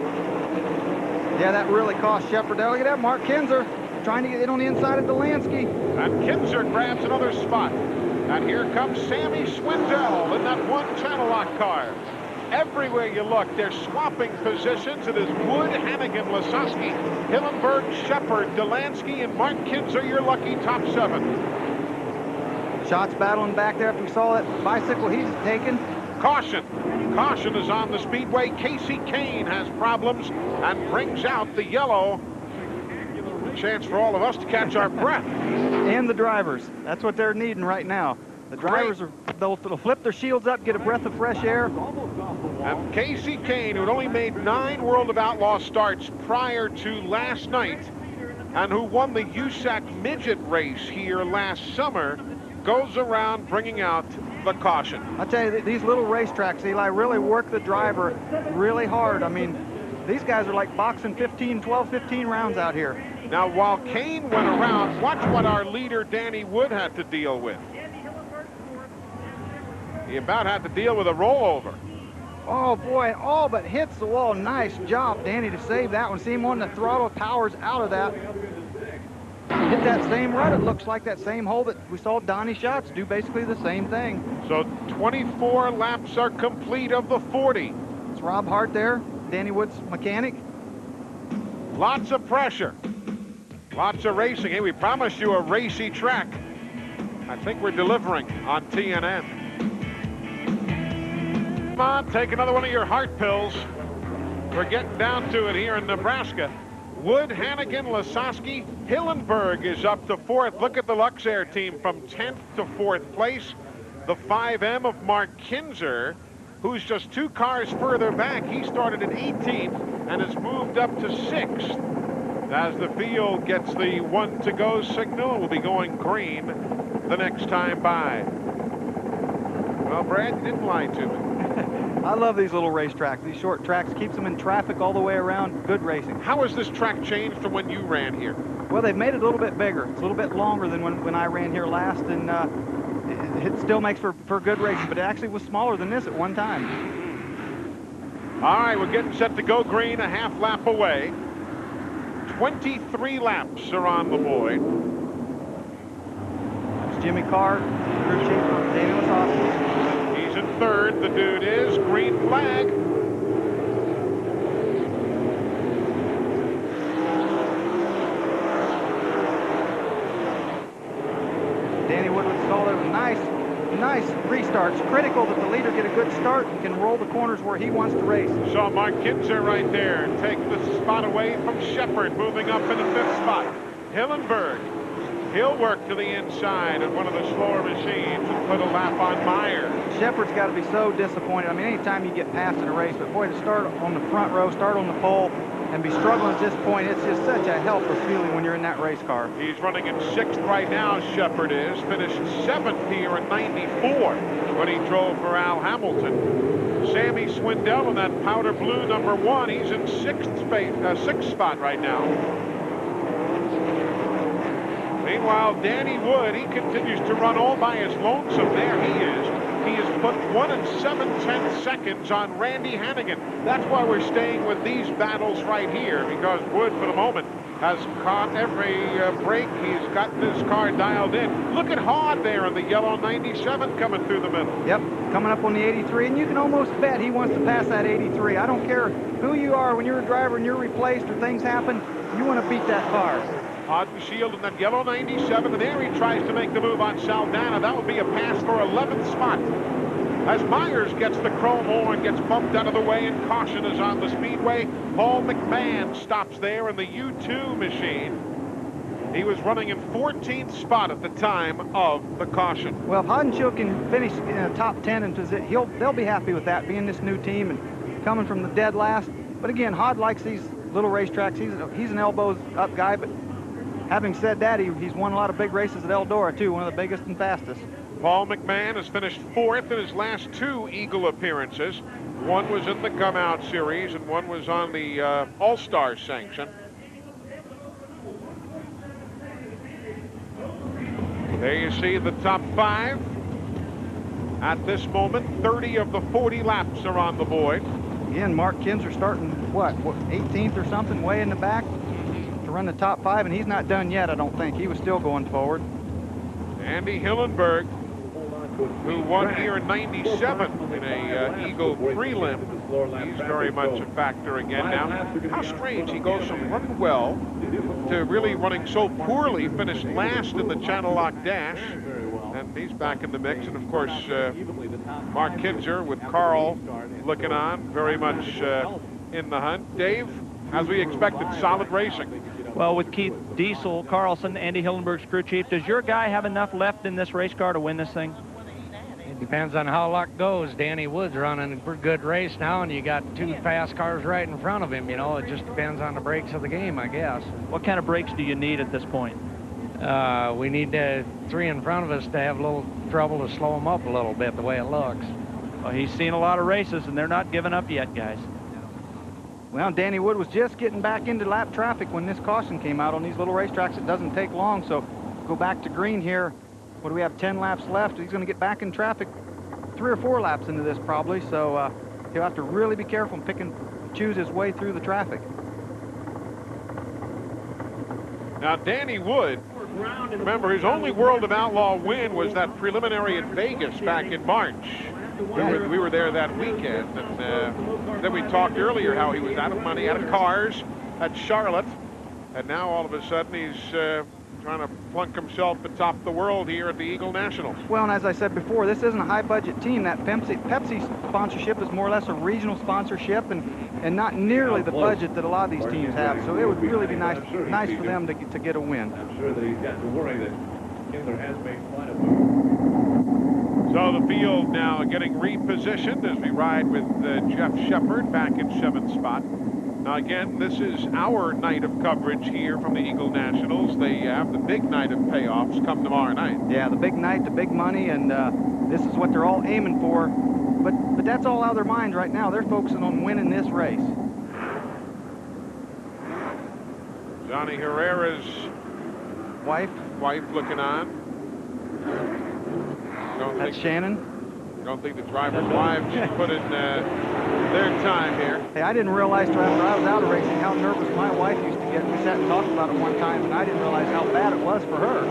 Yeah, that really cost Shepard. Look at that, Mark Kinzer trying to get in on the inside of Delansky. And Kinzer grabs another spot. And here comes Sammy Swindell in that 1 channel lock car. Everywhere you look, they're swapping positions. It is Wood, Hannigan, Lasowski, Hillenberg, Shepard, Delansky, and Mark Kinzer, your lucky top 7. Shots battling back there after we saw that bicycle he's taken. Caution. Caution is on the speedway. Casey Kane has problems and brings out the yellow. A chance for all of us to catch our breath. And the drivers. That's what they're needing right now. The drivers they'll flip their shields up, get a breath of fresh air. And Casey Kane, who had only made 9 World of Outlaw starts prior to last night, and who won the USAC midget race here last summer, goes around bringing out the caution. I tell you, these little racetracks, Eli, really work the driver really hard. I mean, these guys are like boxing 12, 15 rounds out here. Now, while Kane went around, watch what our leader Danny Wood had to deal with. He about had to deal with a rollover. Oh, boy, all but hits the wall. Nice job, Danny, to save that one. See him on the throttle, powers out of that. Hit that same rut. It looks like that same hole that we saw Donnie Schatz do basically the same thing. So 24 laps are complete of the 40. It's Rob Hart there, Danny Wood's mechanic. Lots of pressure. Lots of racing. Hey, we promised you a racy track. I think we're delivering on TNN. Come on, take another one of your heart pills. We're getting down to it here in Nebraska. Wood, Hannigan, Lasowski, Hillenberg is up to 4th. Look at the Luxair team from 10th to 4th place. The 5M of Mark Kinzer, who's just 2 cars further back. He started at 18th and has moved up to 6th. As the field gets the 1 to go signal, we'll be going green the next time by. Well, Brad, you didn't lie to me. I love these little racetracks, these short tracks. Keeps them in traffic all the way around. Good racing. How has this track changed from when you ran here? Well, they've made it a little bit bigger. It's a little bit longer than when I ran here last, and it still makes for good racing, but it actually was smaller than this at one time. All right, we're getting set to go green, a half lap away. 23 laps are on the board. That's Jimmy Carr, crew chief for Danny Lasowski. He's in 3rd. The dude is green flag. Danny Wood would stall there with nice restarts. Critical that the leader get a good start and can roll the corners where he wants to race. Saw Mark Kinzer right there take the spot away from Shepard, moving up in the 5th spot. Hillenberg, he'll work to the inside of one of the slower machines and put a lap on Meyer. Shepard's got to be so disappointed. I mean, anytime you get past in a race, but boy, to start on the front row, start on the pole, and be struggling at this point, it's just such a helpless feeling when you're in that race car. He's running in 6th right now, Shepard is. Finished 7th here in 94 when he drove for Al Hamilton. Sammy Swindell in that powder blue number 1. He's in 6th spot right now. Meanwhile, Danny Wood, he continues to run all by his lonesome. There he is. He has put 1 7/10 seconds on Randy Hannigan. That's why we're staying with these battles right here, because Wood, for the moment, has caught every break. He's gotten his car dialed in. Look at Hod there in the yellow 97 coming through the middle. Yep, coming up on the 83, and you can almost bet he wants to pass that 83. I don't care who you are, when you're a driver and you're replaced or things happen, you want to beat that car. Hod and Shield in that yellow 97, and there he tries to make the move on Saldana. That would be a pass for 11th spot. As Myers gets the chrome horn, gets bumped out of the way, and caution is on the speedway. Paul McMahon stops there in the U2 machine. He was running in 14th spot at the time of the caution. Well, if Hod and Shield can finish in top 10 and they'll be happy with that, being this new team and coming from the dead last. But again, Hod likes these little racetracks. He's an elbows up guy, but having said that, he's won a lot of big races at Eldora too, one of the biggest and fastest. Paul McMahon has finished 4th in his last 2 Eagle appearances. One was in the Come Out Series, and one was on the All-Star sanction. There you see the top 5. At this moment, 30 of the 40 laps are on the board. Again, Mark Kinzer starting, what 18th or something, way in the back to run the top 5, and he's not done yet, I don't think. He was still going forward. Andy Hillenberg, who won here in 97 in a Eagle prelim. He's very much a factor again now. How strange, he goes from running well to really running so poorly, finished last in the Channel Lock Dash, and he's back in the mix. And of course, Mark Kinzer with Carl looking on, very much in the hunt. Dave, as we expected, solid racing. Well, with Keith Diesel, Carlson, Andy Hillenberg's crew chief, does your guy have enough left in this race car to win this thing? It depends on how luck goes. Danny Wood's running a pretty good race now, and you got 2 fast cars right in front of him. You know, it just depends on the breaks of the game, I guess. What kind of brakes do you need at this point? We need 3 in front of us to have a little trouble to slow them up a little bit, the way it looks. Well, he's seen a lot of races, and they're not giving up yet, guys. Well, Danny Wood was just getting back into lap traffic when this caution came out on these little racetracks. It doesn't take long, so go back to green here. What do we have, 10 laps left? He's going to get back in traffic 3 or 4 laps into this probably, so he'll have to really be careful and choose his way through the traffic. Now, Danny Wood, remember, his only World of Outlaw win was that preliminary in Vegas back in March. We were there that weekend, and then we talked earlier how he was out of money, out of cars at Charlotte, and now all of a sudden he's trying to plunk himself atop the world here at the Eagle Nationals. Well, and as I said before, this isn't a high-budget team. That Pepsi sponsorship is more or less a regional sponsorship, and not nearly the budget that a lot of these teams have. So it would really be nice for them to get a win. I'm sure that he's got to worry that Kindler has made quite a So the field now getting repositioned as we ride with Jeff Shepard back in 7th spot. Now again, this is our night of coverage here from the Eagle Nationals. They have the big night of payoffs come tomorrow night. Yeah, the big night, the big money, and this is what they're all aiming for. But that's all out of their minds right now. They're focusing on winning this race. Johnny Herrera's wife looking on. That's Shannon. Don't think the driver's wives put in their time here. Hey, I didn't realize till after I was out of racing how nervous my wife used to get. We sat and talked about it one time, and I didn't realize how bad it was for her.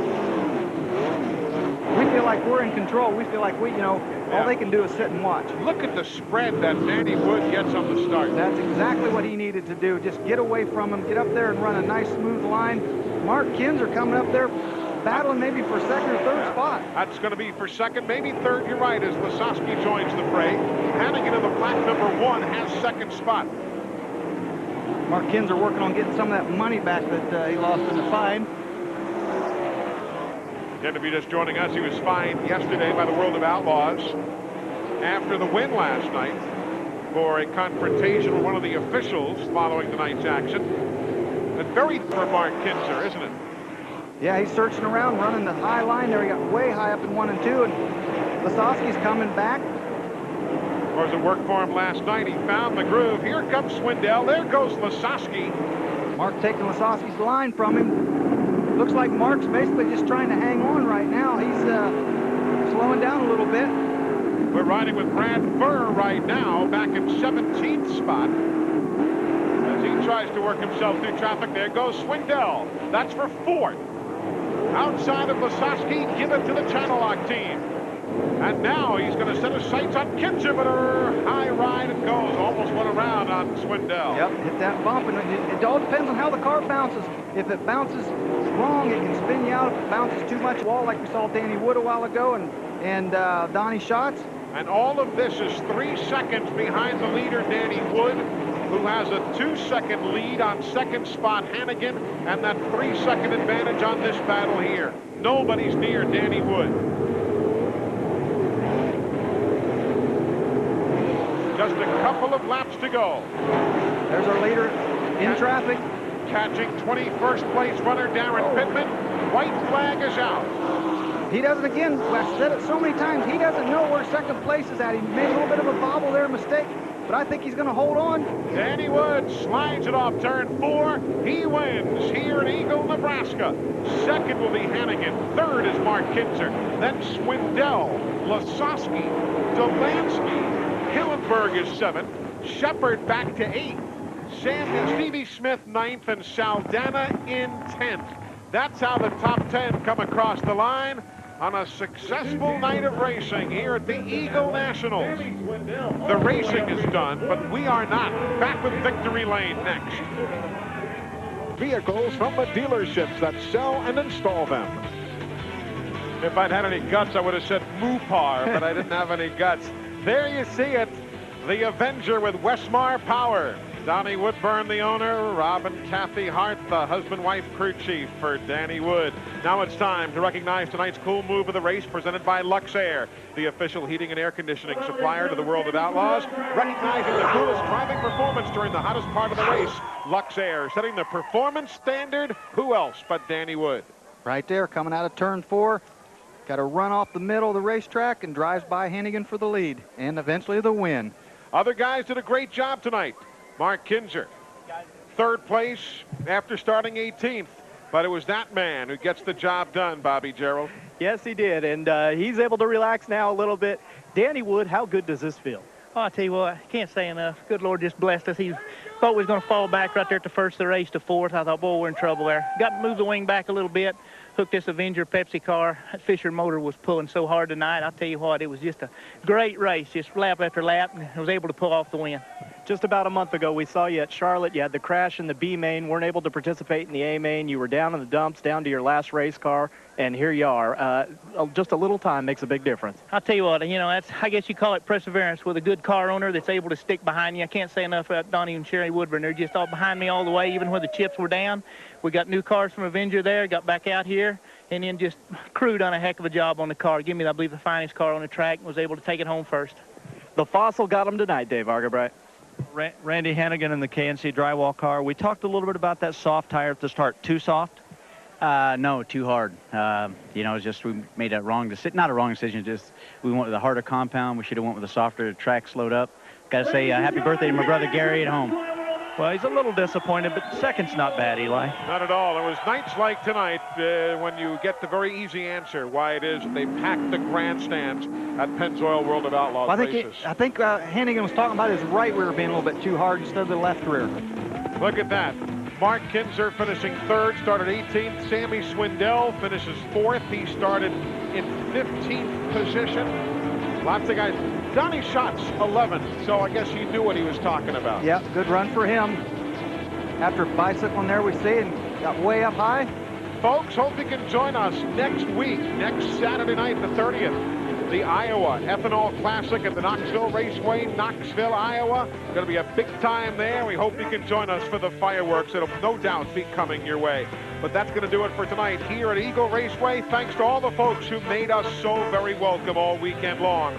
We feel like we're in control. We feel like all they can do is sit and watch. Look at the spread that Danny Wood gets on the start. That's exactly what he needed to do. Just get away from him, get up there and run a nice smooth line. Mark Kinzer coming up there battling maybe for 2nd or 3rd spot. That's going to be for 2nd, maybe 3rd. You're right, as Lasowski joins the fray. Hannigan in the black number 1 has 2nd spot. Mark Kinzer working on getting some of that money back that he lost in the fine. Again, if you're just joining us, he was fined yesterday by the World of Outlaws after the win last night for a confrontation with one of the officials following the night's action. And very for Mark Kinzer, isn't it? Yeah, he's searching around, running the high line there. He got way high up in 1 and 2, and Lasowski's coming back. Of course, it worked for him last night. He found the groove. Here comes Swindell. There goes Lasowski. Mark taking Lasowski's line from him. Looks like Mark's basically just trying to hang on right now. He's slowing down a little bit. We're riding with Brad Burr right now, back in 17th spot. As he tries to work himself through traffic, there goes Swindell. That's for 4th. Outside of Lasowski, give it to the Channel Lock team. And now he's going to set his sights on Kinzer, but a high ride and goes. Almost went around on Swindell. Yep, hit that bump, and it all depends on how the car bounces. If it bounces wrong, it can spin you out. If it bounces too much wall, like we saw Danny Wood a while ago, and Donnie Schatz. And all of this is 3 seconds behind the leader, Danny Wood, who has a 2-second lead on second spot Hannigan, and that 3-second advantage on this battle here. Nobody's near Danny Wood. Just a couple of laps to go. There's our leader in traffic. Catching 21st place runner Darren Pittman. White flag is out. He doesn't, again, I've said it so many times, he doesn't know where second place is at. He made a little bit of a bobble there, mistake, but I think he's going to hold on. Danny Wood slides it off turn 4. He wins here in Eagle, Nebraska. Second will be Hannigan. Third is Mark Kinzer. Then Swindell, Lasowski, Delansky. Hillenberg is 7th. Shepard back to 8th. Stevie Smith 9th, and Saldana in 10th. That's how the top 10 come across the line on a successful night of racing here at the Eagle Nationals. The racing is done, but we are not. Back with Victory Lane next. Vehicles from the dealerships that sell and install them. If I'd had any guts, I would have said Mopar, but I didn't have any guts. There you see it, the Avenger with Westmar Power. Donnie Woodburn, the owner. Rob and Kathy Hart, the husband-wife crew chief for Danny Wood. Now it's time to recognize tonight's cool move of the race, presented by Luxair, the official heating and air conditioning supplier to the world of Outlaws. Recognizing the coolest driving performance during the hottest part of the race, Luxair, setting the performance standard. Who else but Danny Wood? Right there, coming out of turn 4. Got to run off the middle of the racetrack and drives by Hannigan for the lead and eventually the win. Other guys did a great job tonight. Mark Kinzer, 3rd place after starting 18th. But it was that man who gets the job done, Bobby Gerald. Yes, he did, and he's able to relax now a little bit. Danny Wood, how good does this feel? Oh, I tell you what, I can't say enough. Good Lord just blessed us. He thought we was going to fall back right there at the first of the race to 4th. I thought, boy, we're in trouble there. Got to move the wing back a little bit. Hooked this Avenger Pepsi car. That Fisher motor was pulling so hard tonight. I'll tell you what, it was just a great race, just lap after lap, and I was able to pull off the win. Just about a month ago, we saw you at Charlotte. You had the crash in the B main, weren't able to participate in the A main. You were down in the dumps, down to your last race car, and here you are. Just a little time makes a big difference. I'll tell you what, you know, that's, I guess you call it perseverance with a good car owner that's able to stick behind you. I can't say enough about Donnie and Sherry Woodburn. They're just all behind me all the way, even when the chips were down. We got new cars from Avenger there, got back out here, and then just crew done a heck of a job on the car. Give me, I believe, the finest car on the track, and was able to take it home first. The Fossil got him tonight, Dave Argabright. Randy Hannigan in the KNC drywall car. We talked a little bit about that soft tire at the start. Too soft? No, too hard. You know, it's just we made a wrong decision. Not a wrong decision, just we went with a harder compound. We should have went with a softer. The track slowed up. Got to say happy birthday to my brother Gary at home. Well, he's a little disappointed, but second's not bad, Eli. Not at all. It was nights like tonight when you get the very easy answer why it is that they packed the grandstands at Pennzoil World of Outlaws races. I think Hannigan was talking about his right rear being a little bit too hard instead of the left rear. Look at that. Mark Kinzer finishing 3rd, started 18th. Sammy Swindell finishes 4th. He started in 15th position. Lots of guys. Donnie Schatz, 11th, so I guess he knew what he was talking about. Yep, good run for him. After bicycling there, we see, and got way up high. Folks, hope you can join us next week, next Saturday night, the 30th. The Iowa Ethanol Classic at the Knoxville Raceway, Knoxville, Iowa. Going to be a big time there. We hope you can join us for the fireworks. It'll no doubt be coming your way. But that's going to do it for tonight here at Eagle Raceway. Thanks to all the folks who made us so very welcome all weekend long.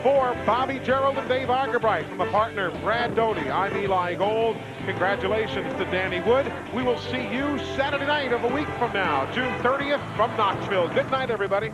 For Bobby Gerald and Dave Argabright, from the partner Brad Doty, I'm Eli Gold. Congratulations to Danny Wood. We will see you Saturday night of a week from now, June 30th from Knoxville. Good night, everybody.